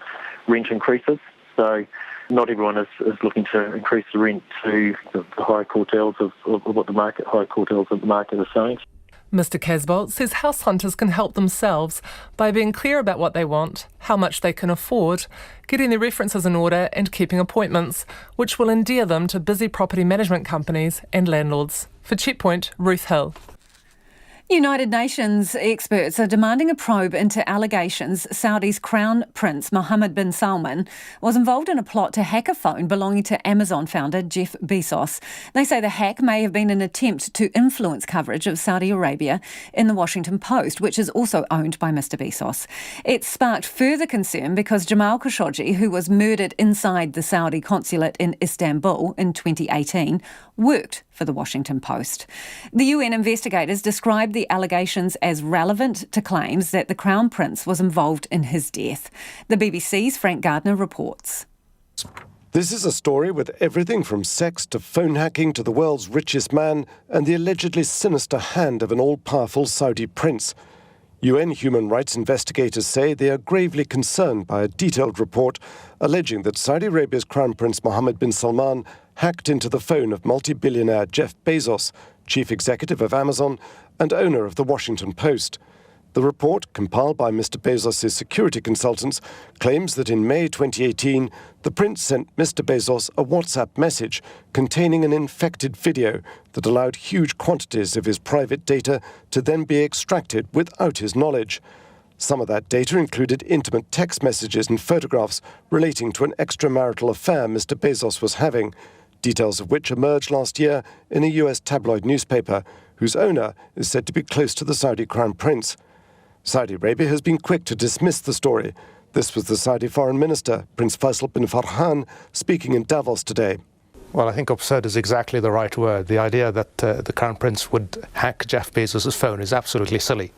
rent increases. So not everyone is looking to increase the rent to the high quartiles of what the market are saying.
Mr Casbolt says house hunters can help themselves by being clear about what they want, how much they can afford, getting their references in order and keeping appointments, which will endear them to busy property management companies and landlords. For Checkpoint, Ruth Hill.
United Nations experts are demanding a probe into allegations Saudi's Crown Prince Mohammed bin Salman was involved in a plot to hack a phone belonging to Amazon founder Jeff Bezos. They say the hack may have been an attempt to influence coverage of Saudi Arabia in the Washington Post, which is also owned by Mr Bezos. It sparked further concern because Jamal Khashoggi, who was murdered inside the Saudi consulate in Istanbul in 2018, worked for the Washington Post. The UN investigators described the allegations as relevant to claims that the Crown Prince was involved in his death. The BBC's Frank Gardner reports.
This is a story with everything from sex to phone hacking to the world's richest man and the allegedly sinister hand of an all-powerful Saudi prince. UN human rights investigators say they are gravely concerned by a detailed report alleging that Saudi Arabia's Crown Prince Mohammed bin Salman hacked into the phone of multi-billionaire Jeff Bezos, chief executive of Amazon and owner of the Washington Post. The report, compiled by Mr. Bezos' security consultants, claims that in May 2018, the prince sent Mr. Bezos a WhatsApp message containing an infected video that allowed huge quantities of his private data to then be extracted without his knowledge. Some of that data included intimate text messages and photographs relating to an extramarital affair Mr. Bezos was having, details of which emerged last year in a US tabloid newspaper, whose owner is said to be close to the Saudi Crown Prince. Saudi Arabia has been quick to dismiss the story. This was the Saudi Foreign Minister, Prince Faisal bin Farhan, speaking in Davos today.
Well, I think absurd is exactly the right word. The idea that the Crown Prince would hack Jeff Bezos' phone is absolutely silly.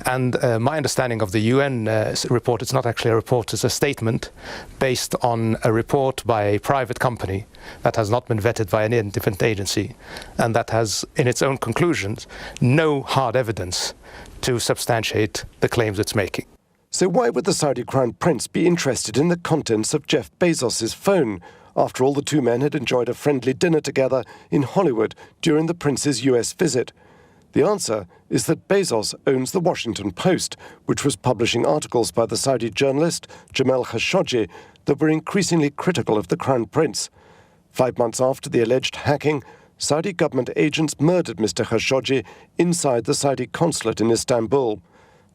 And my understanding of the UN report, it's not actually a report, it's a statement based on a report by a private company that has not been vetted by any independent agency and that has, in its own conclusions, no hard evidence to substantiate the claims it's making.
So why would the Saudi Crown Prince be interested in the contents of Jeff Bezos' phone? After all, the two men had enjoyed a friendly dinner together in Hollywood during the prince's US visit. The answer is that Bezos owns the Washington Post, which was publishing articles by the Saudi journalist Jamal Khashoggi that were increasingly critical of the Crown Prince. 5 months after the alleged hacking, Saudi government agents murdered Mr. Khashoggi inside the Saudi consulate in Istanbul.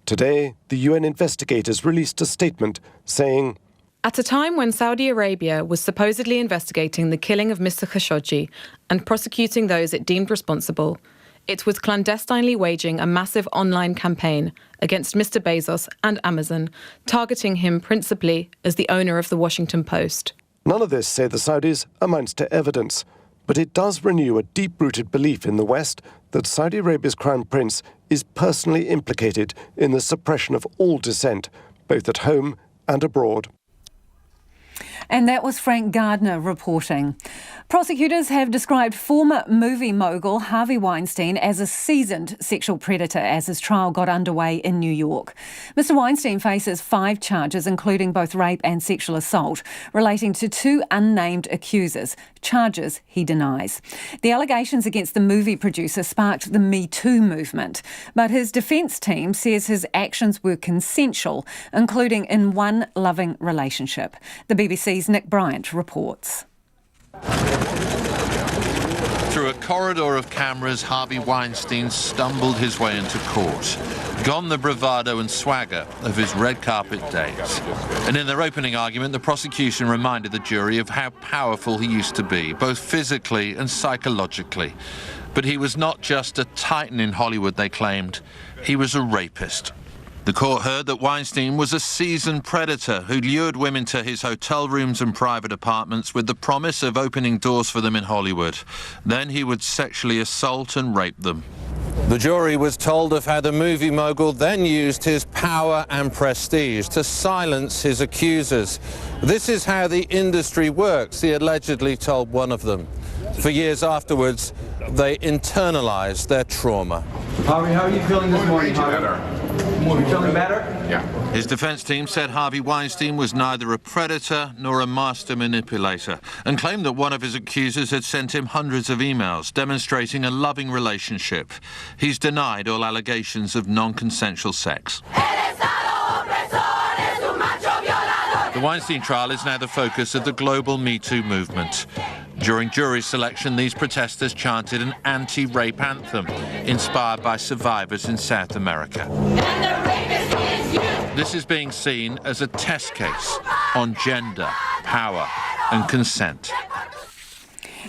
Today, the UN investigators released a statement saying,
"At a time when Saudi Arabia was supposedly investigating the killing of Mr. Khashoggi and prosecuting those it deemed responsible, it was clandestinely waging a massive online campaign against Mr. Bezos and Amazon, targeting him principally as the owner of the Washington Post."
None of this, say the Saudis, amounts to evidence, but it does renew a deep-rooted belief in the West that Saudi Arabia's Crown Prince is personally implicated in the suppression of all dissent, both at home and abroad.
And that was Frank Gardner reporting. Prosecutors have described former movie mogul Harvey Weinstein as a seasoned sexual predator as his trial got underway in New York. Mr. Weinstein faces 5 charges, including both rape and sexual assault, relating to 2 unnamed accusers, charges he denies. The allegations against the movie producer sparked the Me Too movement, but his defence team says his actions were consensual, including in one loving relationship. The BBC's Nick Bryant reports.
Through a corridor of cameras, Harvey Weinstein stumbled his way into court. Gone the bravado and swagger of his red carpet days. And in their opening argument, the prosecution reminded the jury of how powerful he used to be, both physically and psychologically. But he was not just a titan in Hollywood, they claimed. He was a rapist. The court heard that Weinstein was a seasoned predator who lured women to his hotel rooms and private apartments with the promise of opening doors for them in Hollywood. Then he would sexually assault and rape them. The jury was told of how the movie mogul then used his power and prestige to silence his accusers. This is how the industry works, he allegedly told one of them. For years afterwards, they internalised their trauma.
Harvey, how are you feeling this morning, Harvey? You feeling better?
Yeah. His defence team said Harvey Weinstein was neither a predator nor a master manipulator and claimed that one of his accusers had sent him hundreds of emails demonstrating a loving relationship. He's denied all allegations of non-consensual sex. The Weinstein trial is now the focus of the global Me Too movement. During jury selection, these protesters chanted an anti-rape anthem inspired by survivors in South America. This is being seen as a test case on gender, power and consent.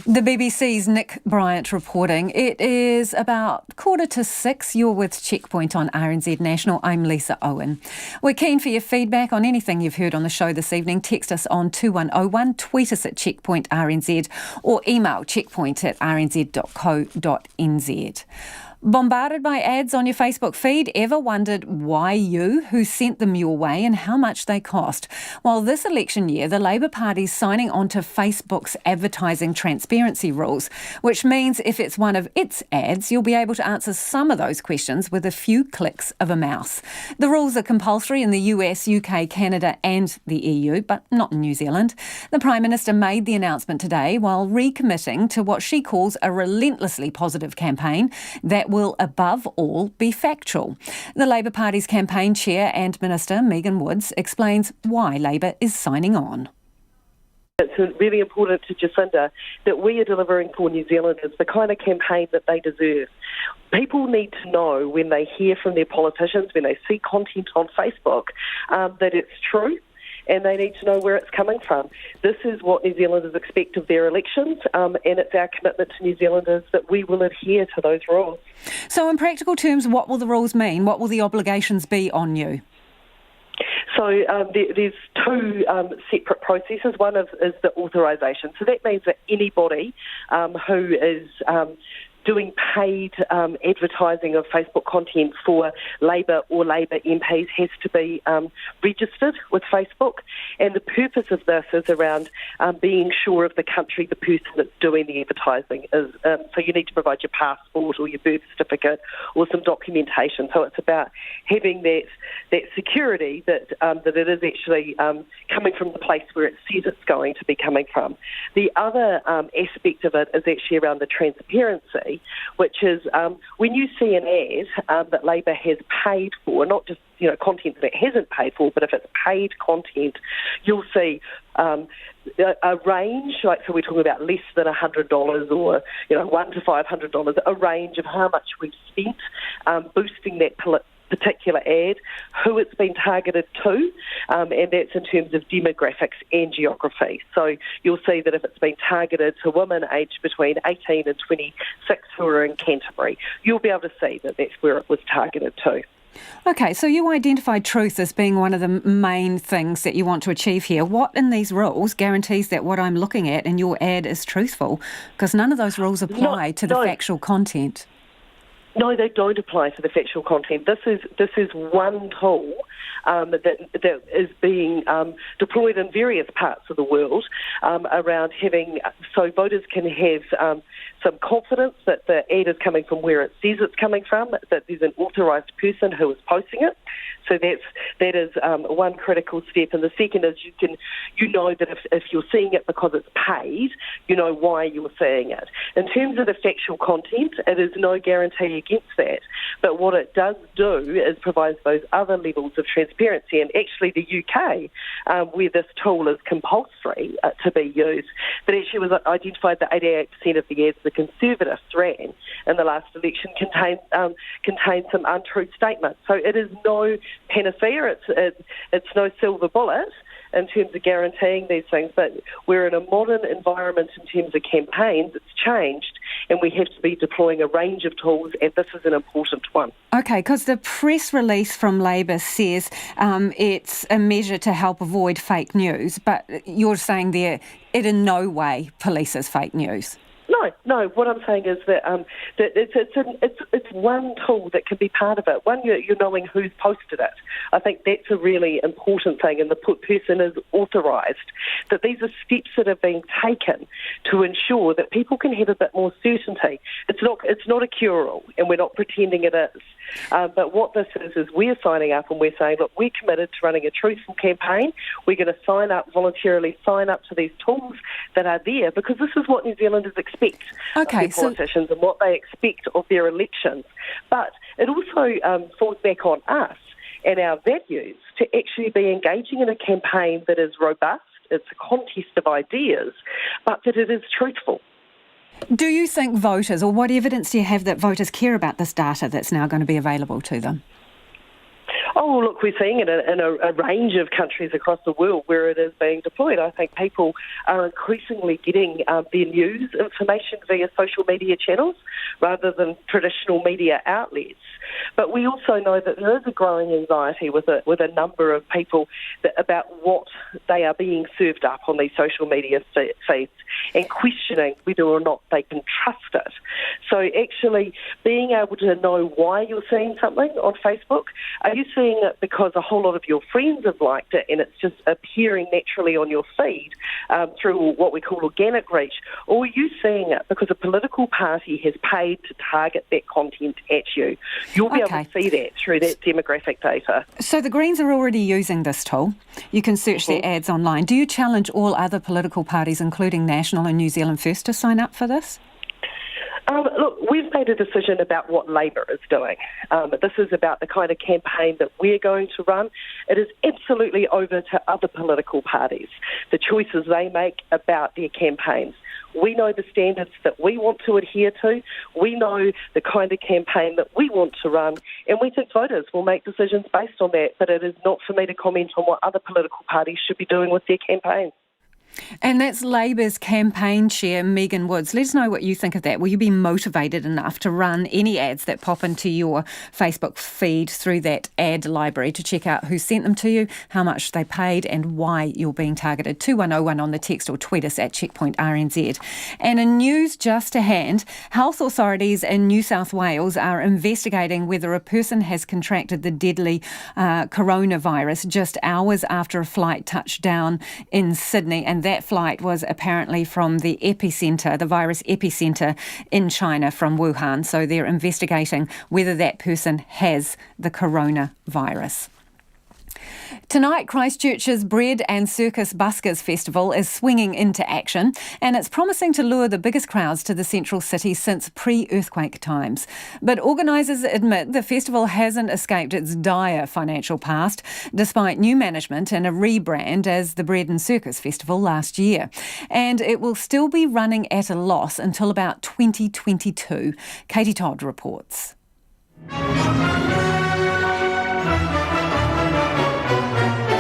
The BBC's Nick Bryant reporting. It is about 5:45. You're with Checkpoint on RNZ National. I'm Lisa Owen. We're keen for your feedback on anything you've heard on the show this evening. Text us on 2101, tweet us at Checkpoint RNZ or email checkpoint@rnz.co.nz. Bombarded by ads on your Facebook feed? Ever wondered why you, who sent them your way and how much they cost? Well, this election year, the Labour Party's signing on to Facebook's advertising transparency rules, which means if it's one of its ads, you'll be able to answer some of those questions with a few clicks of a mouse. The rules are compulsory in the US, UK, Canada and the EU, but not in New Zealand. The Prime Minister made the announcement today while recommitting to what she calls a relentlessly positive campaign that will, above all, be factual. The Labour Party's campaign chair and Minister, Meghan Woods, explains why Labour is signing on.
It's really important to Jacinda that we are delivering for New Zealanders the kind of campaign that they deserve. People need to know when they hear from their politicians, when they see content on Facebook, that it's true. And they need to know where it's coming from. This is what New Zealanders expect of their elections, and it's our commitment to New Zealanders that we will adhere to those rules.
So in practical terms, what will the rules mean? What will the obligations be on you?
So there's 2 separate processes. One is the authorisation. So that means that anybody who is doing paid advertising of Facebook content for Labour or Labour MPs has to be registered with Facebook. And the purpose of this is around being sure of the country the person that's doing the advertising is. So you need to provide your passport or your birth certificate or some documentation. So it's about having that security that it is actually coming from the place where it says it's going to be coming from. The other aspect of it is actually around the transparency, which is when you see an ad that Labour has paid for, not just content that it hasn't paid for, but if it's paid content, you'll see a range, so we're talking about less than $100 or $1 to $500, a range of how much we've spent boosting that particular ad, who it's been targeted to, and that's in terms of demographics and geography. So you'll see that if it's been targeted to women aged between 18 and 26 who are in Canterbury, you'll be able to see that that's where it was targeted to.
Okay, so you identified truth as being one of the main things that you want to achieve here. What in these rules guarantees that what I'm looking at in your ad is truthful? Because none of those rules apply to the factual content.
No, they don't apply to the factual content. This is one tool that is being deployed in various parts of the world around having, so voters can have some confidence that the ad is coming from where it says it's coming from, that there's an authorised person who is posting it. So that is one critical step. And the second is you know that if you're seeing it because it's paid, you know why you're seeing it. In terms of the factual content, it is no guarantee against that. But what it does do is provide those other levels of transparency. And actually the UK, where this tool is compulsory to be used, that actually was identified that 88% of the ads the Conservatives ran in the last election contained some untrue statements. So it is no panacea, it's no silver bullet in terms of guaranteeing these things, but we're in a modern environment in terms of campaigns. It's changed, and we have to be deploying a range of tools, and this is an important one.
Okay, because the press release from Labor says it's a measure to help avoid fake news, but you're saying there it in no way polices fake news.
No. What I'm saying is that it's one tool that can be part of it. One, you're knowing who's posted it. I think that's a really important thing, and the person is authorised. That these are steps that are being taken to ensure that people can have a bit more certainty. It's not a cure-all, and we're not pretending it is. But what this is we're signing up and we're saying, look, we're committed to running a truthful campaign. We're going to voluntarily sign up to these tools that are there, because this is what New Zealanders expect of their politicians and what they expect of their elections. But it also falls back on us and our values to actually be engaging in a campaign that is robust, it's a contest of ideas, but that it is truthful.
Do you think voters, or what evidence do you have that voters care about this data that's now going to be available to them?
Oh, look, we're seeing it in a range of countries across the world where it is being deployed. I think people are increasingly getting their news information via social media channels rather than traditional media outlets. But we also know that there is a growing anxiety with a number of people about what they are being served up on these social media feeds and questioning whether or not they can trust it. So actually being able to know why you're seeing something on Facebook, are you seeing it because a whole lot of your friends have liked it and it's just appearing naturally on your feed through what we call organic reach, or are you seeing it because a political party has paid to target that content at you? You'll be able to see that through that demographic data.
So the Greens are already using this tool. You can search their ads online. Do you challenge all other political parties, including National and New Zealand First, to sign up for this?
Look, we've made a decision about what Labor is doing. This is about the kind of campaign that we're going to run. It is absolutely over to other political parties, the choices they make about their campaigns. We know the standards that we want to adhere to. We know the kind of campaign that we want to run, and we think voters will make decisions based on that, but it is not for me to comment on what other political parties should be doing with their campaigns.
And that's Labor's campaign chair, Meghan Woods. Let us know what you think of that. Will you be motivated enough to run any ads that pop into your Facebook feed through that ad library to check out who sent them to you, how much they paid and why you're being targeted? 2101 on the text or tweet us at Checkpoint RNZ. And in news just to hand, health authorities in New South Wales are investigating whether a person has contracted the deadly coronavirus just hours after a flight touched down in Sydney, and that flight was apparently from the epicentre, the virus epicentre in China, from Wuhan. So they're investigating whether that person has the coronavirus. Tonight, Christchurch's Bread and Circus Buskers Festival is swinging into action, and it's promising to lure the biggest crowds to the central city since pre-earthquake times. But organisers admit the festival hasn't escaped its dire financial past, despite new management and a rebrand as the Bread and Circus Festival last year. And it will still be running at a loss until about 2022. Katie Todd reports.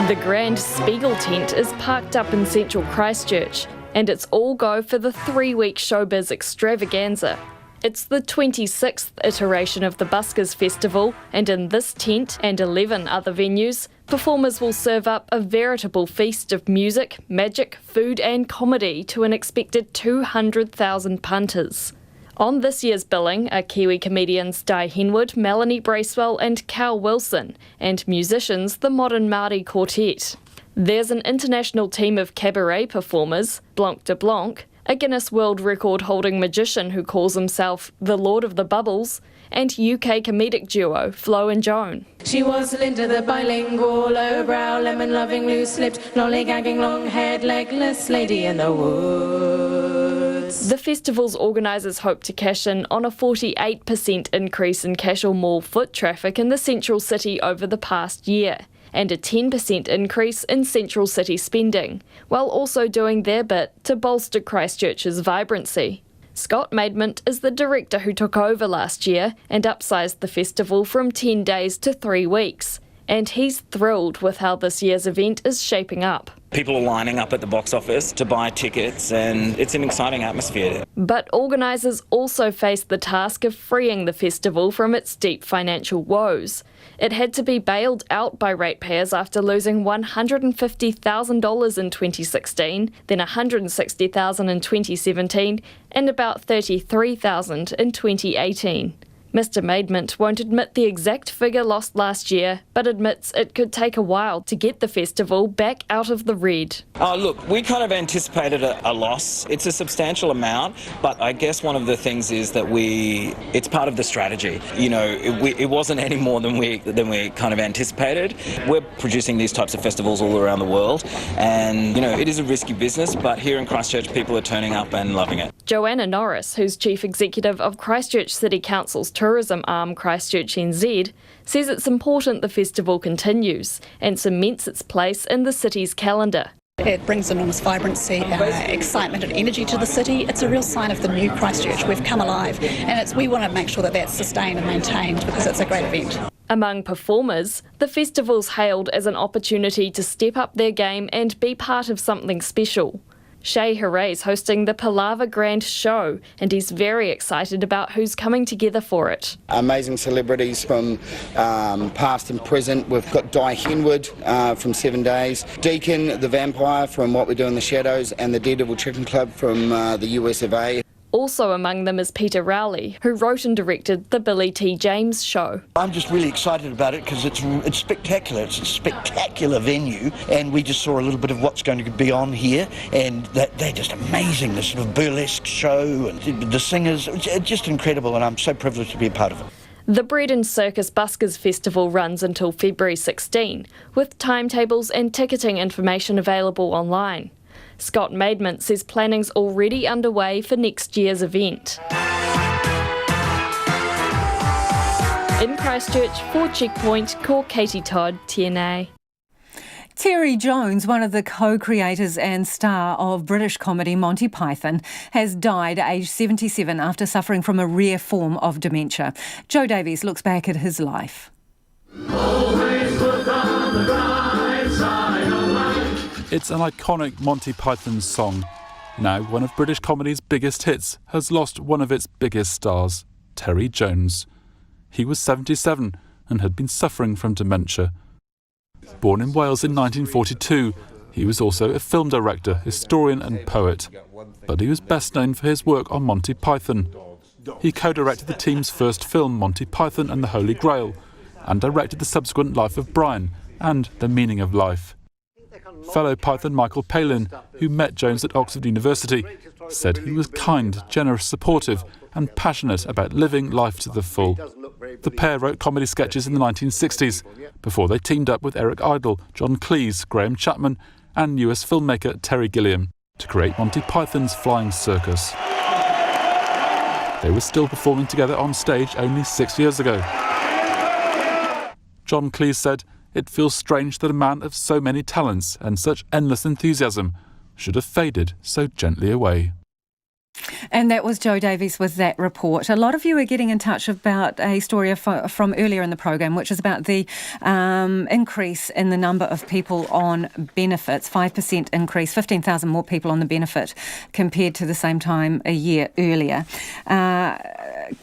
The Grand Spiegel tent is parked up in central Christchurch, and it's all go for the 3-week showbiz extravaganza. It's the 26th iteration of the Buskers Festival, and in this tent and 11 other venues, performers will serve up a veritable feast of music, magic, food and comedy to an expected 200,000 punters. On this year's billing are Kiwi comedians Di Henwood, Melanie Bracewell and Cal Wilson, and musicians the Modern Māori Quartet. There's an international team of cabaret performers, Blanc de Blanc, a Guinness World Record holding magician who calls himself the Lord of the Bubbles, and UK comedic duo Flo and Joan.
She was Linda the bilingual, low-brow, lemon-loving, loose-lipped, lollygagging, long-haired, legless lady in the woods.
The festival's organisers hope to cash in on a 48% increase in Cashel Mall foot traffic in the central city over the past year, and a 10% increase in central city spending, while also doing their bit to bolster Christchurch's vibrancy. Scott Maidment is the director who took over last year and upsized the festival from 10 days to 3 weeks. And he's thrilled with how this year's event is shaping up.
People are lining up at the box office to buy tickets, and it's an exciting atmosphere.
But organisers also faced the task of freeing the festival from its deep financial woes. It had to be bailed out by ratepayers after losing $150,000 in 2016, then $160,000 in 2017, and about $33,000 in 2018. Mr. Maidment won't admit the exact figure lost last year, but admits it could take a while to get the festival back out of the red.
Look, we kind of anticipated a loss. It's a substantial amount, but I guess one of the things is that it's part of the strategy. You know, it wasn't any more than we kind of anticipated. We're producing these types of festivals all around the world, and, you know, it is a risky business, but here in Christchurch, people are turning up and loving it.
Joanna Norris, who's Chief Executive of Christchurch City Council's tourism arm Christchurch NZ, says it's important the festival continues and cements its place in the city's calendar.
It brings enormous vibrancy, excitement and energy to the city. It's a real sign of the new Christchurch. We've come alive, and we want to make sure that that's sustained and maintained because it's a great event.
Among performers, the festival's hailed as an opportunity to step up their game and be part of something special. Shay Hoore's hosting the Palava Grand Show, and he's very excited about who's coming together for it.
Amazing celebrities from past and present. We've got Di Henwood from 7 Days, Deacon the Vampire from What We Do in the Shadows, and the Daredevil Chicken Club from the US of A.
Also among them is Peter Rowley, who wrote and directed the Billy T. James Show.
I'm just really excited about it because it's spectacular. It's a spectacular venue, and we just saw a little bit of what's going to be on here, and they're just amazing, the sort of burlesque show and the singers. It's just incredible, and I'm so privileged to be a part of it.
The Bread and Circus Buskers Festival runs until February 16, with timetables and ticketing information available online. Scott Maidment says planning's already underway for next year's event. In Christchurch, for Checkpoint, ko Katie Todd, TNA.
Terry Jones, one of the co-creators and star of British comedy Monty Python, has died aged 77 after suffering from a rare form of dementia. Joe Davies looks back at his life.
It's an iconic Monty Python song. Now one of British comedy's biggest hits has lost one of its biggest stars, Terry Jones. He was 77 and had been suffering from dementia. Born in Wales in 1942, he was also a film director, historian and poet. But he was best known for his work on Monty Python. He co-directed the team's first film, Monty Python and the Holy Grail, and directed the subsequent Life of Brian and The Meaning of Life. Fellow Python Michael Palin, who met Jones at Oxford University, said he was kind, generous, supportive and passionate about living life to the full. The pair wrote comedy sketches in the 1960s, before they teamed up with Eric Idle, John Cleese, Graham Chapman and US filmmaker Terry Gilliam to create Monty Python's Flying Circus. They were still performing together on stage only 6 years ago. John Cleese said, "It feels strange that a man of so many talents and such endless enthusiasm should have faded so gently away."
And that was Joe Davies with that report. A lot of you are getting in touch about a story from earlier in the program, which is about the increase in the number of people on benefits, 5% increase, 15,000 more people on the benefit compared to the same time a year earlier.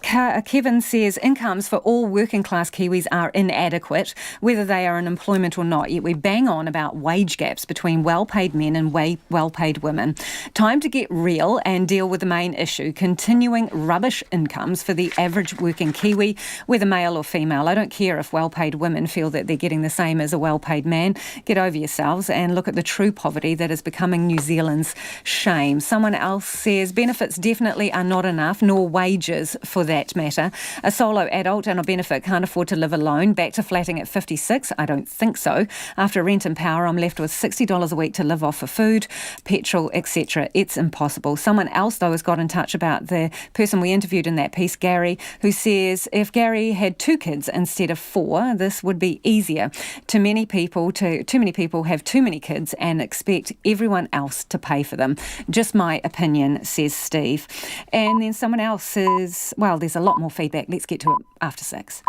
Kevin says incomes for all working class Kiwis are inadequate, whether they are in employment or not, yet we bang on about wage gaps between well-paid men and well-paid women. Time to get real and deal with the main issue, continuing rubbish incomes for the average working Kiwi, whether male or female. I don't care if well-paid women feel that they're getting the same as a well-paid man. Get over yourselves and look at the true poverty that is becoming New Zealand's shame. Someone else says benefits definitely are not enough, nor wages for that matter. A solo adult on a benefit can't afford to live alone. Back to flatting at 56? I don't think so. After rent and power, I'm left with $60 a week to live off for food, petrol, etc. It's impossible. Someone else, though, has got in touch about the person we interviewed in that piece, Gary, who says if Gary had 2 kids instead of 4, this would be easier. Too many people have too many kids and expect everyone else to pay for them. Just my opinion, says Steve. And then someone else says, well, there's a lot more feedback. Let's get to it after 6.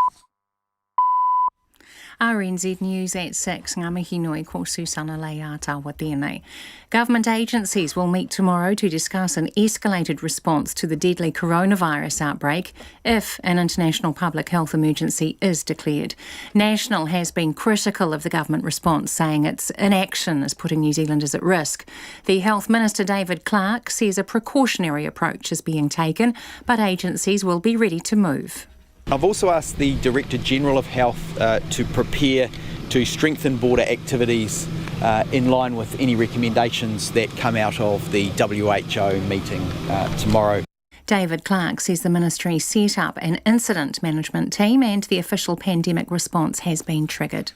RNZ News at 6, ngā mihi nui ko Susana Leia tawa tēnei. Government agencies will meet tomorrow to discuss an escalated response to the deadly coronavirus outbreak if an international public health emergency is declared. National has been critical of the government response, saying its inaction is putting New Zealanders at risk. The Health Minister David Clark says a precautionary approach is being taken, but agencies will be ready to move.
I've also asked the Director General of Health to prepare to strengthen border activities in line with any recommendations that come out of the WHO meeting tomorrow.
David Clark says the ministry set up an incident management team and the official pandemic response has been triggered.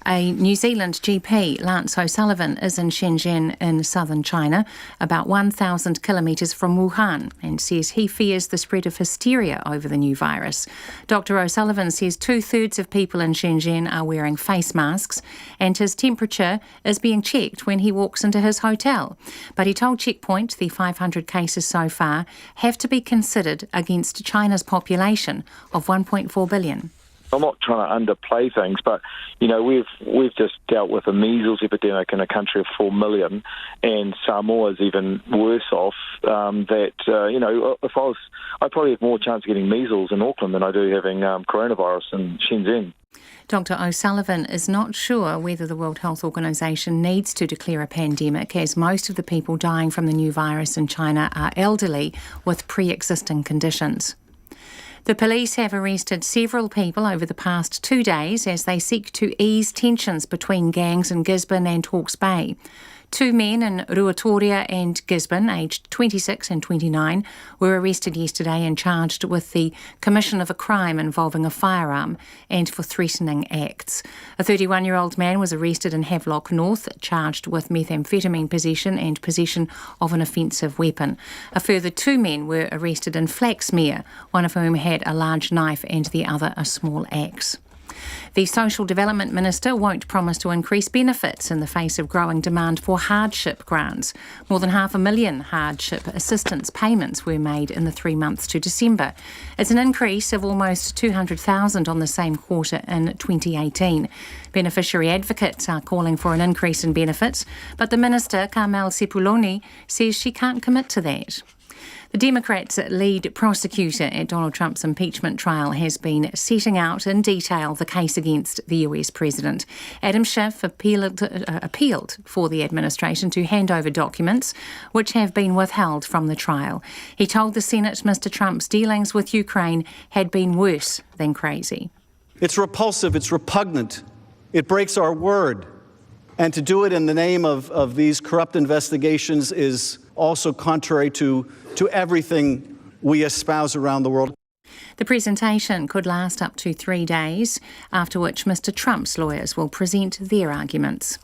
A New Zealand GP, Lance O'Sullivan, is in Shenzhen in southern China, about 1,000 kilometres from Wuhan, and says he fears the spread of hysteria over the new virus. Dr O'Sullivan says 2/3 of people in Shenzhen are wearing face masks and his temperature is being checked when he walks into his hotel. But he told Checkpoint the 500 cases so far have to be considered against China's population of 1.4 billion.
I'm not trying to underplay things, but we've just dealt with a measles epidemic in a country of 4 million, and Samoa's even worse off. If I probably have more chance of getting measles in Auckland than I do having coronavirus in Shenzhen.
Dr O'Sullivan is not sure whether the World Health Organization needs to declare a pandemic, as most of the people dying from the new virus in China are elderly with pre-existing conditions. The police have arrested several people over the past 2 days as they seek to ease tensions between gangs in Gisborne and Hawke's Bay. 2 men in Ruatoria and Gisborne, aged 26 and 29, were arrested yesterday and charged with the commission of a crime involving a firearm and for threatening acts. A 31-year-old man was arrested in Havelock North, charged with methamphetamine possession and possession of an offensive weapon. A further 2 men were arrested in Flaxmere, one of whom had a large knife and the other a small axe. The Social Development Minister won't promise to increase benefits in the face of growing demand for hardship grants. More than 500,000 hardship assistance payments were made in the 3 months to December. It's an increase of almost 200,000 on the same quarter in 2018. Beneficiary advocates are calling for an increase in benefits, but the Minister, Carmel Sepuloni, says she can't commit to that. The Democrats' lead prosecutor at Donald Trump's impeachment trial has been setting out in detail the case against the US president. Adam Schiff appealed for the administration to hand over documents which have been withheld from the trial. He told the Senate Mr. Trump's dealings with Ukraine had been worse than crazy.
It's repulsive, it's repugnant, it breaks our word. And to do it in the name of these corrupt investigations is also contrary to everything we espouse around the world.
The presentation could last up to 3 days, after which Mr. Trump's lawyers will present their arguments.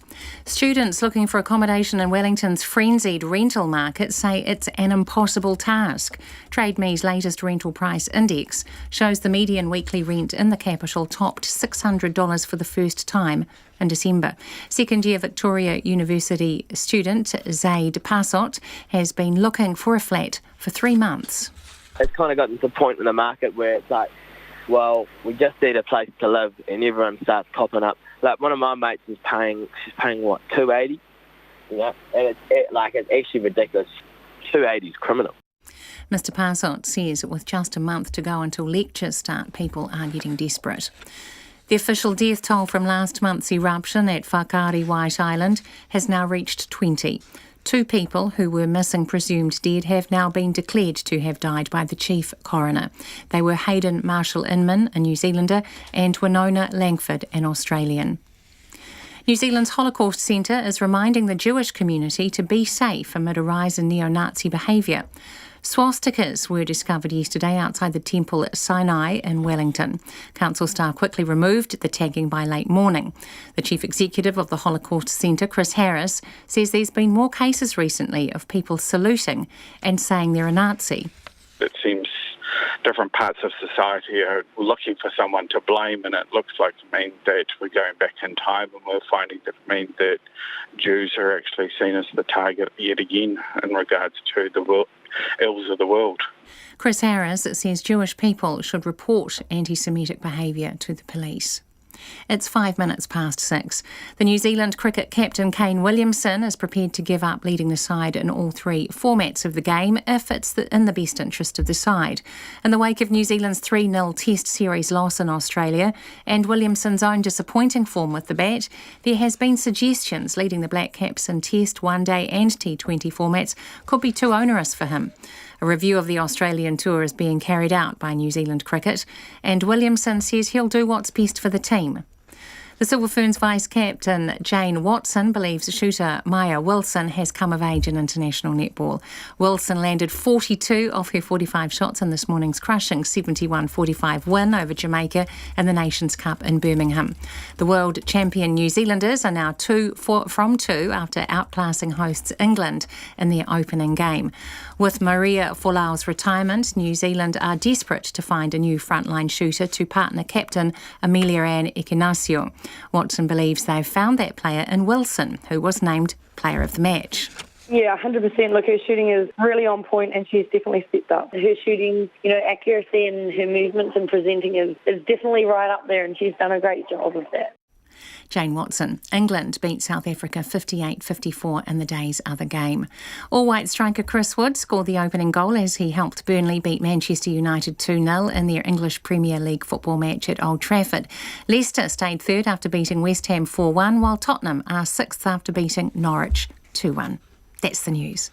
Students looking for accommodation in Wellington's frenzied rental market say it's an impossible task. TradeMe's latest rental price index shows the median weekly rent in the capital topped $600 for the first time in December. Second-year Victoria University student Zaid Passot has been looking for a flat for 3 months.
It's kind of gotten to the point in the market where it's like, well, we just need a place to live, and everyone starts popping up. Like one of my mates is paying what, $280? And it's actually ridiculous. $280 is criminal.
Mr. Passot says with just a month to go until lectures start, people are getting desperate. The official death toll from last month's eruption at Whakaari White Island has now reached 20. 2 people who were missing presumed dead have now been declared to have died by the chief coroner. They were Hayden Marshall-Inman, a New Zealander, and Winona Langford, an Australian. New Zealand's Holocaust Centre is reminding the Jewish community to be safe amid a rise in neo-Nazi behaviour. Swastikas were discovered yesterday outside the temple at Sinai in Wellington. Council staff quickly removed the tagging by late morning. The chief executive of the Holocaust Centre, Chris Harris, says there's been more cases recently of people saluting and saying they're a Nazi.
It seems different parts of society are looking for someone to blame, and it looks like it means that we're going back in time, and we're finding that it means that Jews are actually seen as the target yet again in regards to the ills of the world.
Chris Harris says Jewish people should report anti-Semitic behaviour to the police. It's 5 minutes past 6. The New Zealand cricket captain Kane Williamson is prepared to give up leading the side in all 3 formats of the game if it's in the best interest of the side. In the wake of New Zealand's 3-0 Test series loss in Australia and Williamson's own disappointing form with the bat, there has been suggestions leading the Black Caps in Test, One Day and T20 formats could be too onerous for him. A review of the Australian tour is being carried out by New Zealand Cricket, and Williamson says he'll do what's best for the team. The Silver Ferns vice-captain Jane Watson believes shooter Maya Wilson has come of age in international netball. Wilson landed 42 of her 45 shots in this morning's crushing 71-45 win over Jamaica in the Nations Cup in Birmingham. The world champion New Zealanders are now 2 from 2 after outclassing hosts England in their opening game. With Maria Folau's retirement, New Zealand are desperate to find a new frontline shooter to partner captain Amelia Ann Ignacio. Watson believes they've found that player in Wilson, who was named Player of the Match.
Yeah, 100%. Look, her shooting is really on point and she's definitely stepped up. Her shooting, accuracy and her movements and presenting is definitely right up there and she's done a great job of that.
Jane Watson. England beat South Africa 58-54 in the day's other game. All-white striker Chris Wood scored the opening goal as he helped Burnley beat Manchester United 2-0 in their English Premier League football match at Old Trafford. Leicester stayed third after beating West Ham 4-1, while Tottenham are sixth after beating Norwich 2-1. That's the news.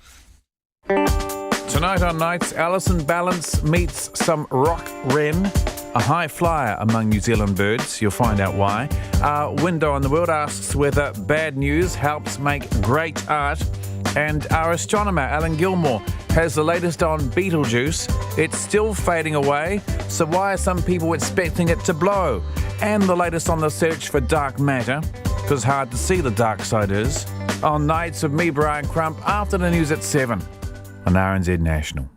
Tonight on Nights, Alison Balance meets some rock wren, a high flyer among New Zealand birds. You'll find out why. Our Window on the World asks whether bad news helps make great art. And our astronomer, Alan Gilmore, has the latest on Betelgeuse. It's still fading away, so why are some people expecting it to blow? And the latest on the search for dark matter, because hard to see the dark side is. On Nights with me, Brian Crump, after the news at 7 on RNZ National.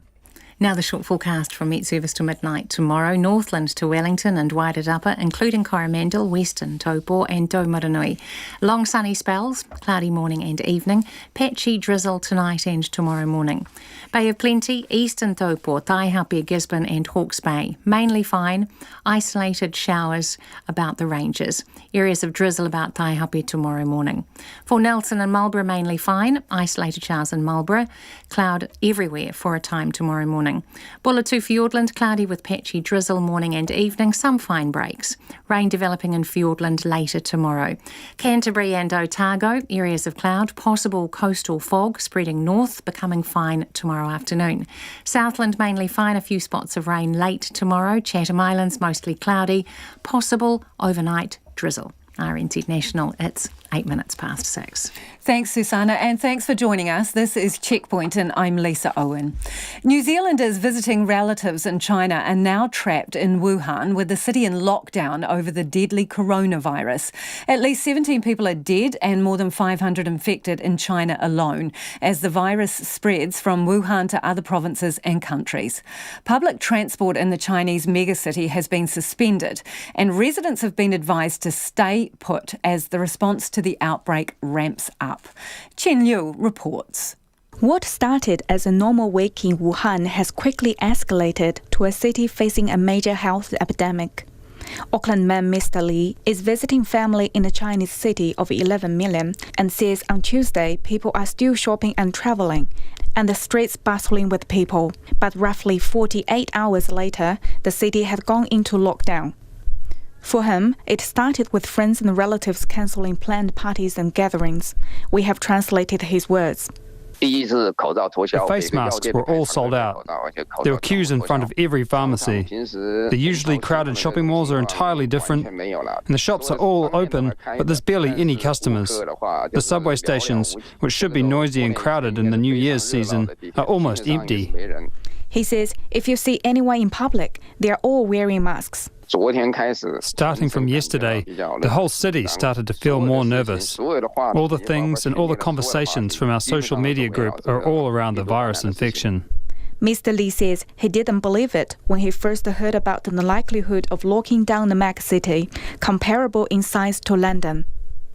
Now the short forecast from Met Service to midnight tomorrow. Northland to Wellington and Wairarapa, including Coromandel, Western, Taupo and Taumarunui. Long sunny spells, cloudy morning and evening. Patchy drizzle tonight and tomorrow morning. Bay of Plenty, Eastern Taupo, Taihape, Gisborne and Hawke's Bay. Mainly fine. Isolated showers about the ranges. Areas of drizzle about Taihape tomorrow morning. For Nelson and Marlborough, mainly fine. Isolated showers in Marlborough. Cloud everywhere for a time tomorrow morning. Bulletu Fiordland, cloudy with patchy drizzle morning and evening, some fine breaks. Rain developing in Fiordland later tomorrow. Canterbury and Otago, areas of cloud, possible coastal fog spreading north, becoming fine tomorrow afternoon. Southland mainly fine, a few spots of rain late tomorrow. Chatham Islands mostly cloudy, possible overnight drizzle. RNZ National, it's 8 minutes past 6.
Thanks, Susanna, and thanks for joining us. This is Checkpoint and I'm Lisa Owen. New Zealanders visiting relatives in China are now trapped in Wuhan, with the city in lockdown over the deadly coronavirus. At least 17 people are dead and more than 500 infected in China alone, as the virus spreads from Wuhan to other provinces and countries. Public transport in the Chinese megacity has been suspended, and residents have been advised to stay put as the response to the outbreak ramps up. Chen Liu reports.
What started as a normal week in Wuhan has quickly escalated to a city facing a major health epidemic. Auckland man Mr. Li is visiting family in a Chinese city of 11 million and says on Tuesday people are still shopping and traveling, and the streets bustling with people. But roughly 48 hours later, the city had gone into lockdown. For him, it started with friends and relatives cancelling planned parties and gatherings. We have translated his words.
The face masks were all sold out. There were queues in front of every pharmacy. The usually crowded shopping malls are entirely different, and the shops are all open, but there's barely any customers. The subway stations, which should be noisy and crowded in the New Year's season, are almost empty.
He says if you see anyone in public, they are all wearing masks.
Starting from yesterday, the whole city started to feel more nervous. All the things and all the conversations from our social media group are all around the virus infection.
Mr. Lee says he didn't believe it when he first heard about the likelihood of locking down the mega city, comparable in size to London.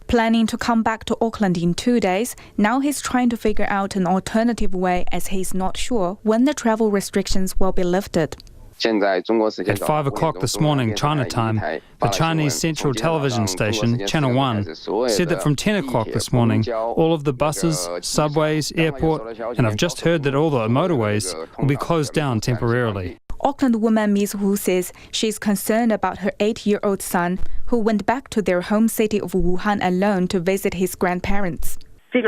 Planning to come back to Auckland in 2 days, now he's trying to figure out an alternative way as he's not sure when the travel restrictions will be lifted.
At 5 o'clock this morning, China time, the Chinese Central Television station, Channel 1, said that from 10 o'clock this morning, all of the buses, subways, airport, and I've just heard that all the motorways will be closed down temporarily.
Auckland woman Ms. Wu says she's concerned about her 8-year-old son, who went back to their home city of Wuhan alone to visit his grandparents.
I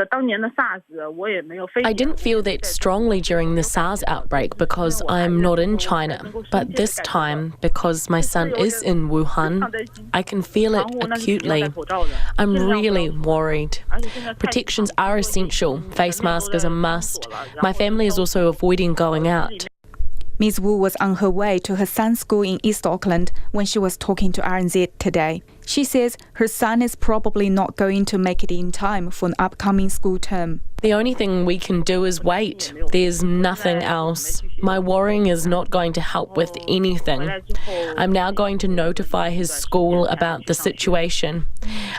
didn't feel that strongly during the SARS outbreak because I'm not in China, but this time, because my son is in Wuhan, I can feel it acutely. I'm really worried. Protections are essential. Face mask is a must. My family is also avoiding going out.
Ms. Wu was on her way to her son's school in East Auckland when she was talking to RNZ today. She says her son is probably not going to make it in time for an upcoming school term.
The only thing we can do is wait. There's nothing else. My worrying is not going to help with anything. I'm now going to notify his school about the situation.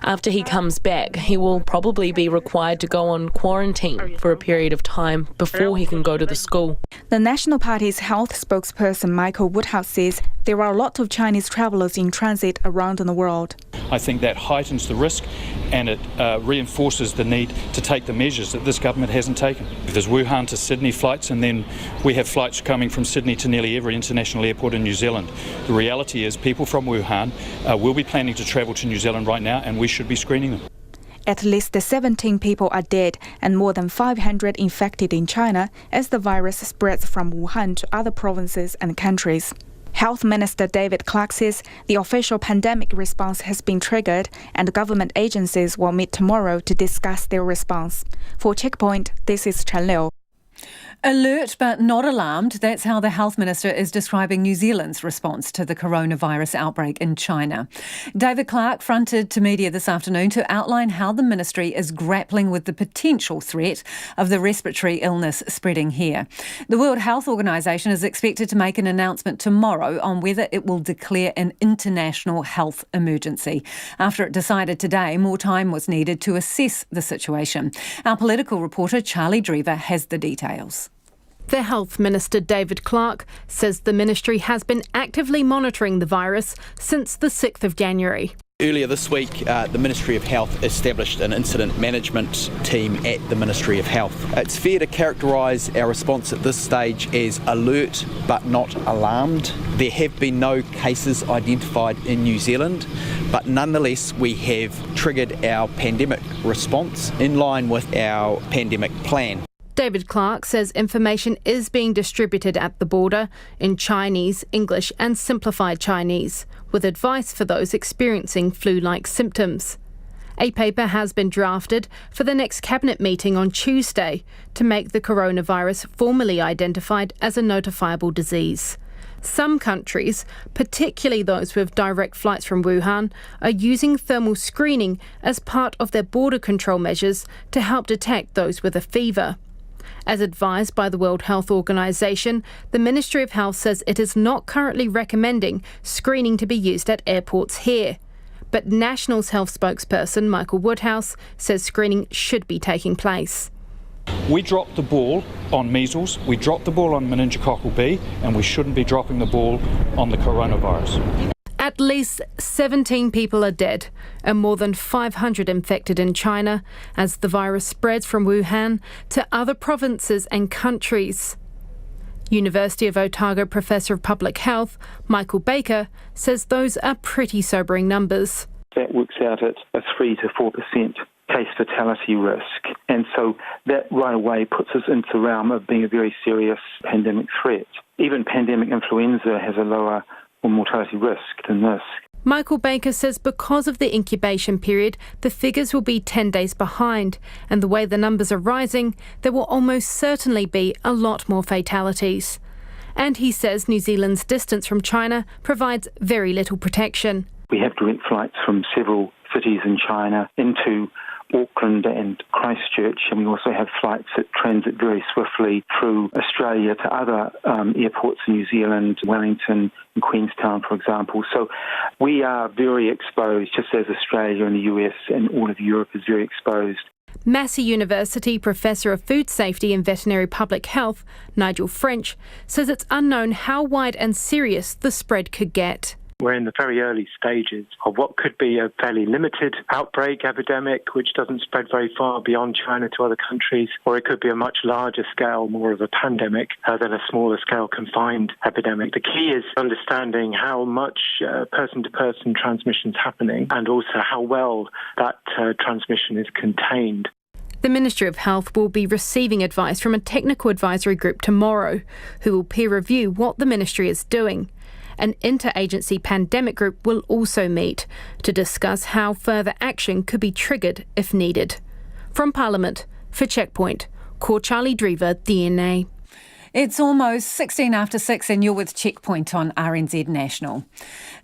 After he comes back, he will probably be required to go on quarantine for a period of time before he can go to the school.
The National Party's health spokesperson Michael Woodhouse says there are a lot of Chinese travellers in transit around the world.
I think that heightens the risk and it reinforces the need to take the measures that this government hasn't taken. There's Wuhan to Sydney flights, and then we have flights coming from Sydney to nearly every international airport in New Zealand. The reality is people from Wuhan will be planning to travel to New Zealand right now, and we should be screening them.
At least 17 people are dead and more than 500 infected in China as the virus spreads from Wuhan to other provinces and countries. Health Minister David Clark says the official pandemic response has been triggered and government agencies will meet tomorrow to discuss their response. For Checkpoint, this is Chen Liu.
Alert but not alarmed. That's how the Health Minister is describing New Zealand's response to the coronavirus outbreak in China. David Clark fronted to media this afternoon to outline how the ministry is grappling with the potential threat of the respiratory illness spreading here. The World Health Organization is expected to make an announcement tomorrow on whether it will declare an international health emergency. After it decided today, more time was needed to assess the situation. Our political reporter Charlie Drever has the details.
The Health Minister David Clark says the ministry has been actively monitoring the virus since the 6th of January.
Earlier this week, the Ministry of Health established an incident management team at the Ministry of Health. It's fair to categorise our response at this stage as alert but not alarmed. There have been no cases identified in New Zealand, but nonetheless we have triggered our pandemic response in line with our pandemic plan.
David Clark says information is being distributed at the border in Chinese, English and simplified Chinese, with advice for those experiencing flu-like symptoms. A paper has been drafted for the next cabinet meeting on Tuesday to make the coronavirus formally identified as a notifiable disease. Some countries, particularly those with direct flights from Wuhan, are using thermal screening as part of their border control measures to help detect those with a fever. As advised by the World Health Organization, the Ministry of Health says it is not currently recommending screening to be used at airports here. But National's health spokesperson Michael Woodhouse says screening should be taking place.
We dropped the ball on measles, we dropped the ball on meningococcal B, and we shouldn't be dropping the ball on the coronavirus.
At least 17 people are dead and more than 500 infected in China as the virus spreads from Wuhan to other provinces and countries. University of Otago Professor of Public Health Michael Baker says those are pretty sobering numbers.
That works out at a 3 to 4%
case fatality risk. And so that right away puts us into the realm of being a very serious pandemic threat. Even pandemic influenza has a lower mortality risk than this.
Michael Baker says because of the incubation period, the figures will be 10 days behind, and the way the numbers are rising, there will almost certainly be a lot more fatalities. And he says New Zealand's distance from China provides very little protection.
We have direct flights from several cities in China into Auckland and Christchurch, and we also have flights that transit very swiftly through Australia to other airports in New Zealand, Wellington and Queenstown, for example. So we are very exposed, just as Australia and the US and all of Europe is very exposed.
Massey University Professor of Food Safety and Veterinary Public Health, Nigel French, says it's unknown how wide and serious the spread could get.
We're in the very early stages of what could be a fairly limited outbreak epidemic, which doesn't spread very far beyond China to other countries, or it could be a much larger scale, more of a pandemic, than a smaller scale confined epidemic. The key is understanding how much person-to-person transmission is happening and also how well that transmission is contained.
The Ministry of Health will be receiving advice from a technical advisory group tomorrow, who will peer review what the ministry is doing. An interagency pandemic group will also meet to discuss how further action could be triggered if needed. From Parliament, for Checkpoint, Ko Charlie Drever, DNA.
It's almost 16 after 6 and you're with Checkpoint on RNZ National.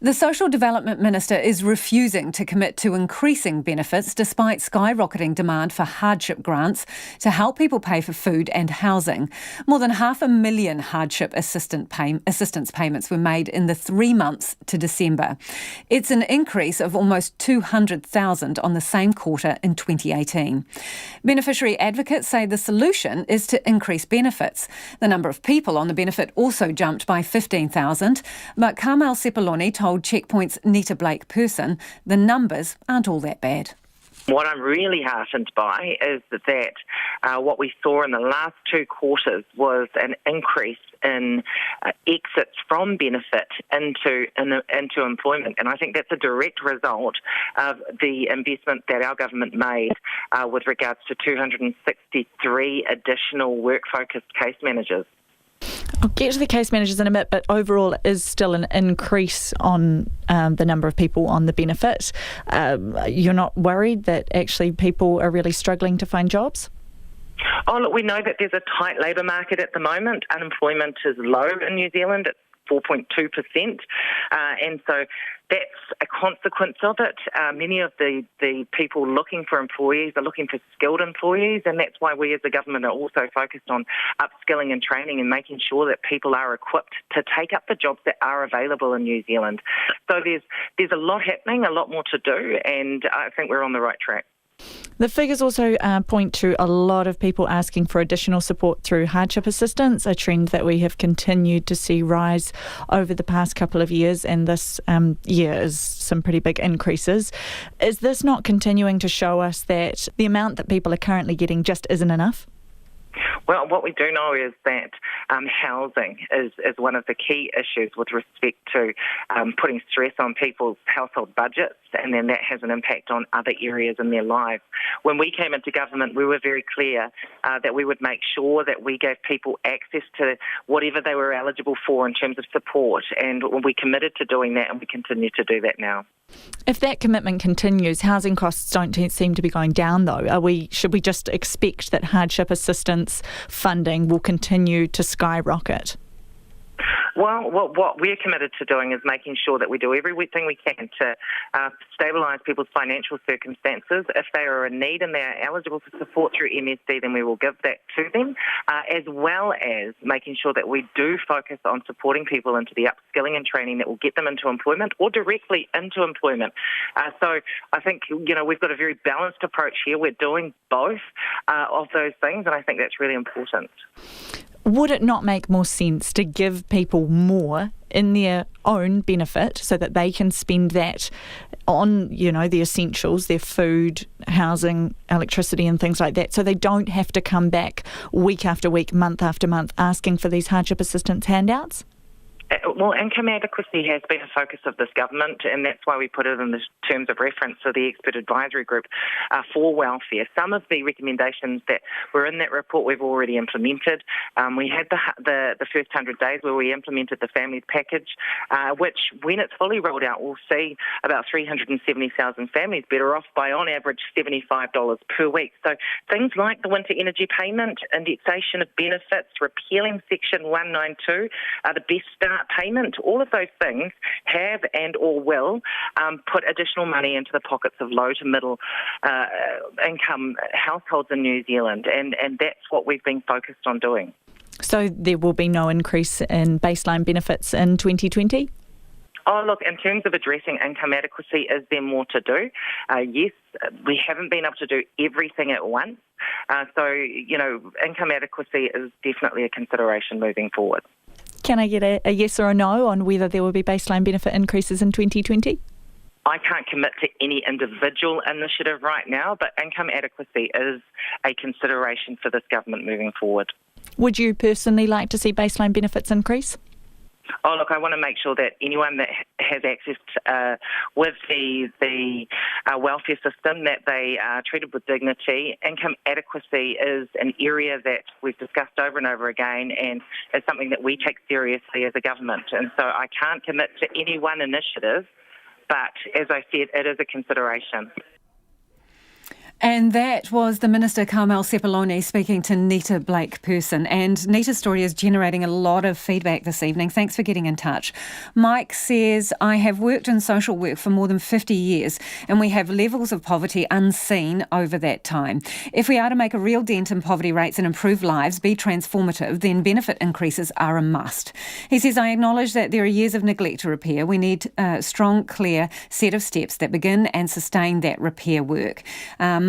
The Social Development Minister is refusing to commit to increasing benefits despite skyrocketing demand for hardship grants to help people pay for food and housing. More than 500,000 hardship assistance payments were made in the 3 months to December. It's an increase of almost 200,000 on the same quarter in 2018. Beneficiary advocates say the solution is to increase benefits. The number of people on the benefit also jumped by 15,000, but Carmel Sepuloni told Checkpoint's Nita Blake Person the numbers aren't all that bad.
What I'm really heartened by is that what we saw in the last 2 quarters was an increase in exits from benefit into employment. And I think that's a direct result of the investment that our government made with regards to 263 additional work-focused case managers.
I'll get to the case managers in a bit, but overall it is still an increase on the number of people on the benefit. You're not worried that actually people are really struggling to find jobs?
Oh, look, we know that there's a tight labour market at the moment. Unemployment is low in New Zealand. It's 4.2%. And so that's a consequence of it. Many of the people looking for employees are looking for skilled employees, and that's why we as a government are also focused on upskilling and training and making sure that people are equipped to take up the jobs that are available in New Zealand. So there's a lot happening, a lot more to do, and I think we're on the right track.
The figures also point to a lot of people asking for additional support through hardship assistance, a trend that we have continued to see rise over the past couple of years, and this year is some pretty big increases. Is this not continuing to show us that the amount that people are currently getting just isn't enough?
Well, what we do know is that housing is one of the key issues with respect to putting stress on people's household budgets, and then that has an impact on other areas in their lives. When we came into government, we were very clear that we would make sure that we gave people access to whatever they were eligible for in terms of support, and we committed to doing that, and we continue to do that now.
If that commitment continues, housing costs don't seem to be going down, though. Should we just expect that hardship assistance funding will continue to skyrocket?
Well, what we're committed to doing is making sure that we do everything we can to stabilise people's financial circumstances. If they are in need and they are eligible for support through MSD, then we will give that to them, as well as making sure that we do focus on supporting people into the upskilling and training that will get them into employment or directly into employment. So I think, we've got a very balanced approach here. We're doing both of those things, and I think that's really important.
Would it not make more sense to give people more in their own benefit so that they can spend that on, the essentials, their food, housing, electricity and things like that, so they don't have to come back week after week, month after month asking for these hardship assistance handouts?
Well, income adequacy has been a focus of this government, and that's why we put it in the terms of reference to the expert advisory group for welfare. Some of the recommendations that were in that report we've already implemented. We had the first 100 days where we implemented the families package, which, when it's fully rolled out, will see about 370,000 families better off by, on average, $75 per week. So things like the winter energy payment, indexation of benefits, repealing Section 192, the Best Start payment, all of those things have and or will put additional money into the pockets of low to middle income households in New Zealand, and that's what we've been focused on doing.
So there will be no increase in baseline benefits in 2020?
Oh, look, in terms of addressing income adequacy, is there more to do? Yes, we haven't been able to do everything at once. So, income adequacy is definitely a consideration moving forward.
Can I get a yes or a no on whether there will be baseline benefit increases in 2020?
I can't commit to any individual initiative right now, but income adequacy is a consideration for this government moving forward.
Would you personally like to see baseline benefits increase?
Oh, look, I want to make sure that anyone that has access with the welfare system, that they are treated with dignity. Income adequacy is an area that we've discussed over and over again, and is something that we take seriously as a government. And so I can't commit to any one initiative, but as I said, it is a consideration.
And that was the Minister Carmel Sepuloni speaking to Nita Blake-Person. And Nita's story is generating a lot of feedback this evening. Thanks for getting in touch. Mike says, I have worked in social work for more than 50 years and we have levels of poverty unseen over that time. If we are to make a real dent in poverty rates and improve lives, be transformative, then benefit increases are a must. He says, I acknowledge that there are years of neglect to repair. We need a strong, clear set of steps that begin and sustain that repair work.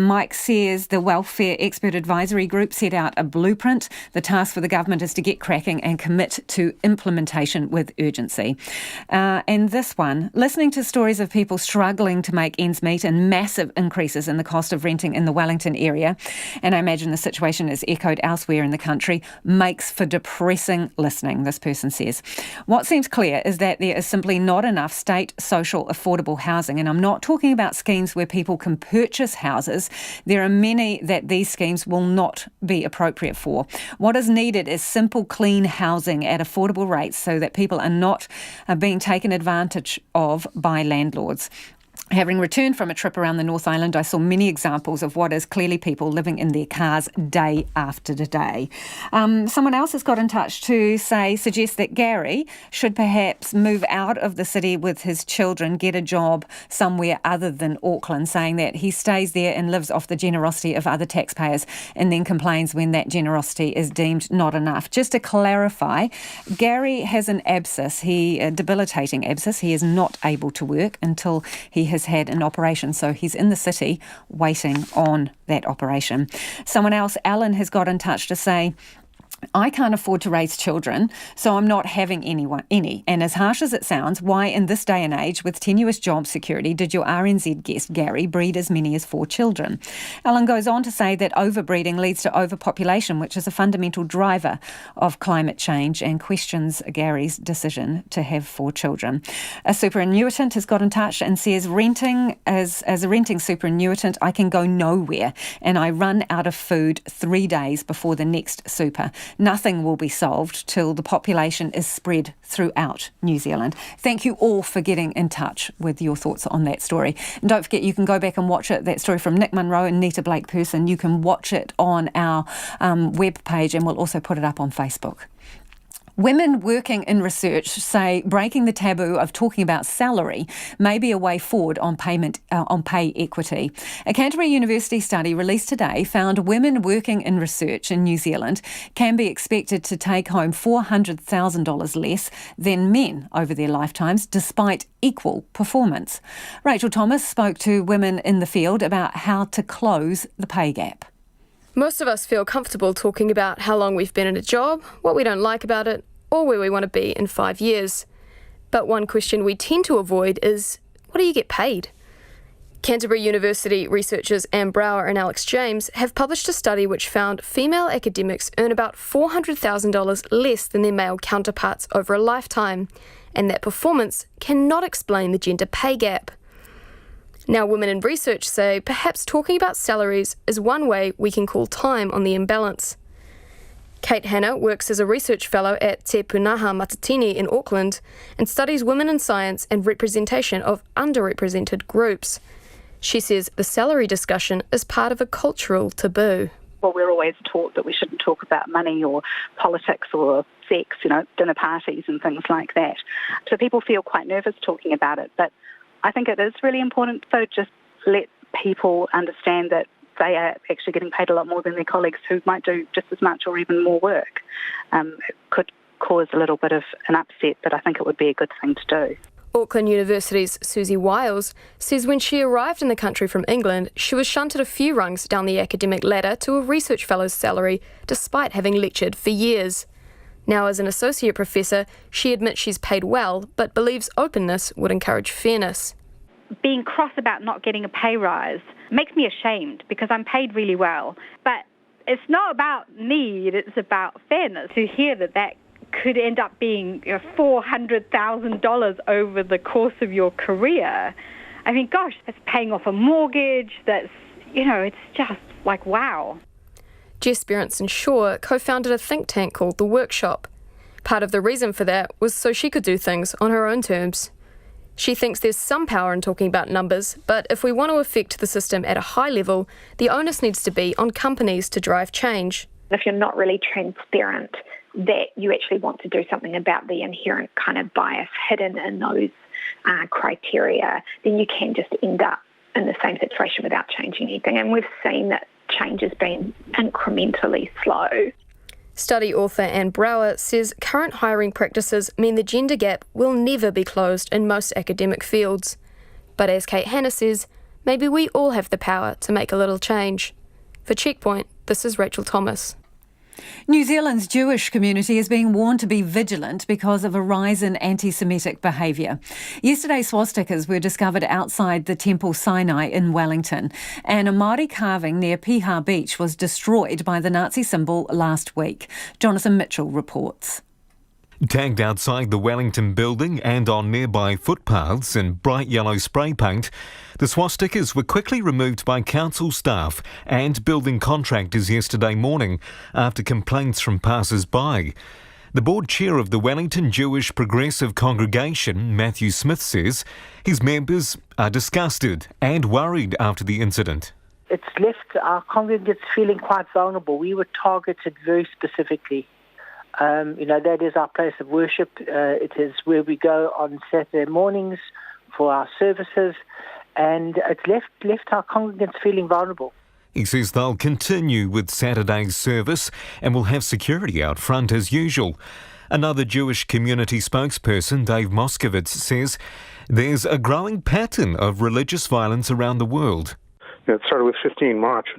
Mike says the Welfare Expert Advisory Group set out a blueprint. The task for the government is to get cracking and commit to implementation with urgency. And this one, listening to stories of people struggling to make ends meet and massive increases in the cost of renting in the Wellington area, and I imagine the situation is echoed elsewhere in the country, makes for depressing listening, this person says. What seems clear is that there is simply not enough state social affordable housing, and I'm not talking about schemes where people can purchase houses. There are many that these schemes will not be appropriate for. What is needed is simple, clean housing at affordable rates so that people are not being taken advantage of by landlords. Having returned from a trip around the North Island, I saw many examples of what is clearly people living in their cars day after day. Someone else has got in touch to suggest that Gary should perhaps move out of the city with his children, get a job somewhere other than Auckland, saying that he stays there and lives off the generosity of other taxpayers and then complains when that generosity is deemed not enough. Just to clarify, Gary has an abscess, a debilitating abscess. He is not able to work until he has had an operation, so he's in the city waiting on that operation. Someone else, Alan, has got in touch to say, I can't afford to raise children, so I'm not having any. And as harsh as it sounds, why in this day and age, with tenuous job security, did your RNZ guest, Gary, breed as many as 4 children? Alan goes on to say that overbreeding leads to overpopulation, which is a fundamental driver of climate change, and questions Gary's decision to have 4 children. A superannuitant has got in touch and says, renting as a renting superannuitant, I can go nowhere, and I run out of food 3 days before the next super. Nothing will be solved till the population is spread throughout New Zealand. Thank you all for getting in touch with your thoughts on that story. And don't forget, you can go back and watch it, that story from Nick Munro and Nita Blake-Person. You can watch it on our web page, and we'll also put it up on Facebook. Women working in research say breaking the taboo of talking about salary may be a way forward on pay equity. A Canterbury University study released today found women working in research in New Zealand can be expected to take home $400,000 less than men over their lifetimes, despite equal performance. Rachel Thomas spoke to women in the field about how to close the pay gap.
Most of us feel comfortable talking about how long we've been in a job, what we don't like about it, or where we want to be in 5 years. But one question we tend to avoid is, what do you get paid? Canterbury University researchers Anne Brower and Alex James have published a study which found female academics earn about $400,000 less than their male counterparts over a lifetime, and that performance cannot explain the gender pay gap. Now, women in research say perhaps talking about salaries is one way we can call time on the imbalance. Kate Hanna works as a research fellow at Te Punaha Matatini in Auckland and studies women in science and representation of underrepresented groups. She says the salary discussion is part of a cultural taboo.
Well, we're always taught that we shouldn't talk about money or politics or sex, dinner parties and things like that. So people feel quite nervous talking about it. But I think it is really important, so just let people understand that they are actually getting paid a lot more than their colleagues who might do just as much or even more work. It could cause a little bit of an upset, but I think it would be a good thing to do.
Auckland University's Susie Wiles says when she arrived in the country from England, she was shunted a few rungs down the academic ladder to a research fellow's salary, despite having lectured for years. Now, as an associate professor, she admits she's paid well, but believes openness would encourage fairness.
Being cross about not getting a pay rise makes me ashamed because I'm paid really well. But it's not about need, it's about fairness. To hear that could end up being $400,000 over the course of your career. I mean, gosh, that's paying off a mortgage, that's, it's just like, wow.
Jess Berenson-Shaw co-founded a think tank called The Workshop. Part of the reason for that was so she could do things on her own terms. She thinks there's some power in talking about numbers, but if we want to affect the system at a high level, the onus needs to be on companies to drive change.
If you're not really transparent that you actually want to do something about the inherent kind of bias hidden in those criteria, then you can just end up in the same situation without changing anything. And we've seen that change has been incrementally slow.
Study author Anne Brower says current hiring practices mean the gender gap will never be closed in most academic fields. But as Kate Hanna says, maybe we all have the power to make a little change. For Checkpoint, this is Rachel Thomas.
New Zealand's Jewish community is being warned to be vigilant because of a rise in anti-Semitic behaviour. Yesterday, swastikas were discovered outside the Temple Sinai in Wellington, and a Māori carving near Piha Beach was destroyed by the Nazi symbol last week. Jonathan Mitchell reports.
Tagged outside the Wellington building and on nearby footpaths in bright yellow spray paint, the swastikas were quickly removed by council staff and building contractors yesterday morning after complaints from passers-by. The board chair of the Wellington Jewish Progressive Congregation, Matthew Smith, says his members are disgusted and worried after the incident.
It's left our congregants feeling quite vulnerable. We were targeted very specifically. That is our place of worship. It is where we go on Saturday mornings for our services, and it's left our congregants feeling vulnerable.
He says they'll continue with Saturday's service and will have security out front as usual. Another Jewish community spokesperson, Dave Moskowitz, says there's a growing pattern of religious violence around the world.
It started with 15 March,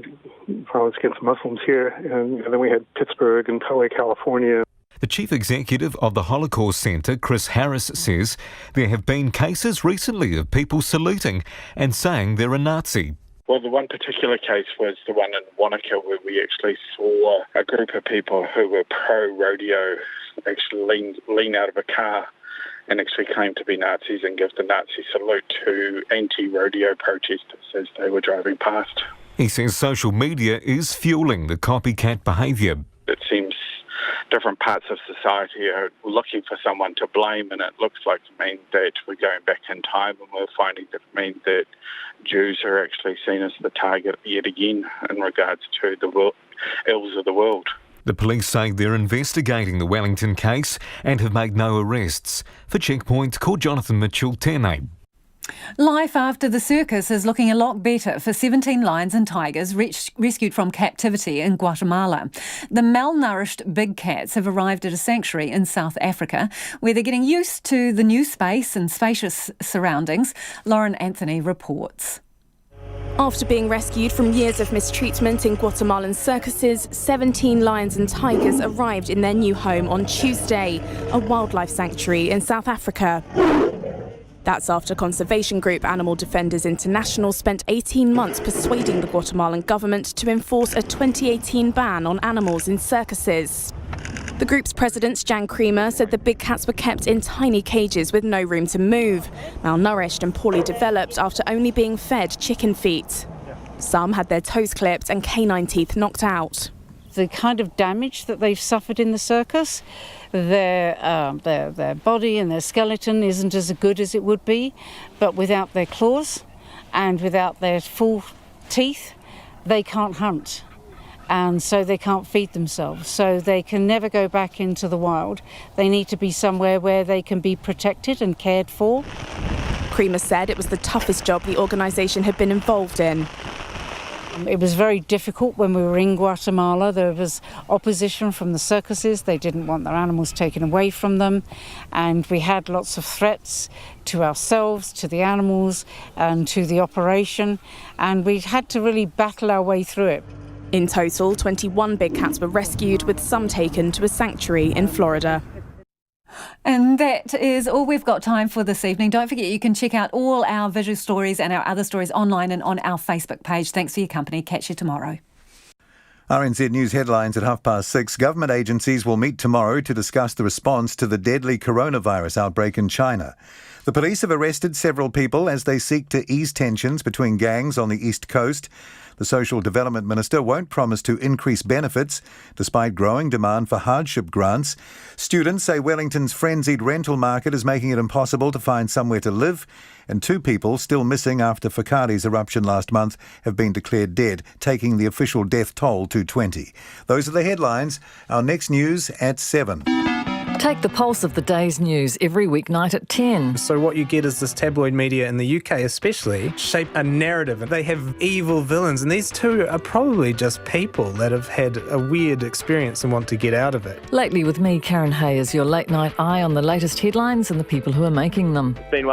violence against Muslims here, and then we had Pittsburgh and Poway, California.
The chief executive of the Holocaust Centre, Chris Harris, says there have been cases recently of people saluting and saying they're a Nazi.
Well, the one particular case was the one in Wanaka where we actually saw a group of people who were pro-rodeo actually lean out of a car and actually claim to be Nazis and give the Nazi salute to anti-rodeo protesters as they were driving past.
He says social media is fueling the copycat behaviour.
It seems different parts of society are looking for someone to blame, and it looks like to mean that we're going back in time and we're finding that it means that Jews are actually seen as the target yet again in regards to the ills of the world.
The police say they're investigating the Wellington case and have made no arrests. For Checkpoint, call Jonathan Mitchell, Tēnei.
Life after the circus is looking a lot better for 17 lions and tigers rescued from captivity in Guatemala. The malnourished big cats have arrived at a sanctuary in South Africa where they're getting used to the new space and spacious surroundings. Lauren Anthony reports.
After being rescued from years of mistreatment in Guatemalan circuses, 17 lions and tigers arrived in their new home on Tuesday, a wildlife sanctuary in South Africa. That's after conservation group Animal Defenders International spent 18 months persuading the Guatemalan government to enforce a 2018 ban on animals in circuses. The group's president, Jan Creamer, said the big cats were kept in tiny cages with no room to move, malnourished and poorly developed after only being fed chicken feet. Some had their toes clipped and canine teeth knocked out.
The kind of damage that they've suffered in the circus, their body and their skeleton isn't as good as it would be, but without their claws and without their full teeth, they can't hunt. And so they can't feed themselves. So they can never go back into the wild. They need to be somewhere where they can be protected and cared for.
Creamer said it was the toughest job the organisation had been involved in.
It was very difficult when we were in Guatemala. There was opposition from the circuses. They didn't want their animals taken away from them. And we had lots of threats to ourselves, to the animals, and to the operation. And we had to really battle our way through it.
In total, 21 big cats were rescued, with some taken to a sanctuary in Florida.
And that is all we've got time for this evening. Don't forget you can check out all our visual stories and our other stories online and on our Facebook page. Thanks for your company. Catch you tomorrow.
RNZ News headlines at 6:30. Government agencies will meet tomorrow to discuss the response to the deadly coronavirus outbreak in China. The police have arrested several people as they seek to ease tensions between gangs on the East Coast. The Social Development Minister won't promise to increase benefits, despite growing demand for hardship grants. Students say Wellington's frenzied rental market is making it impossible to find somewhere to live, and 2 people still missing after Whakari's eruption last month have been declared dead, taking the official death toll to 20. Those are the headlines. Our next news at 7.
Take the pulse of the day's news every weeknight at 10.
So what you get is this tabloid media in the UK especially shape a narrative. They have evil villains, and these 2 are probably just people that have had a weird experience and want to get out of it.
Lately with me, Karen Hay, is your late night eye on the latest headlines and the people who are making them.
Been one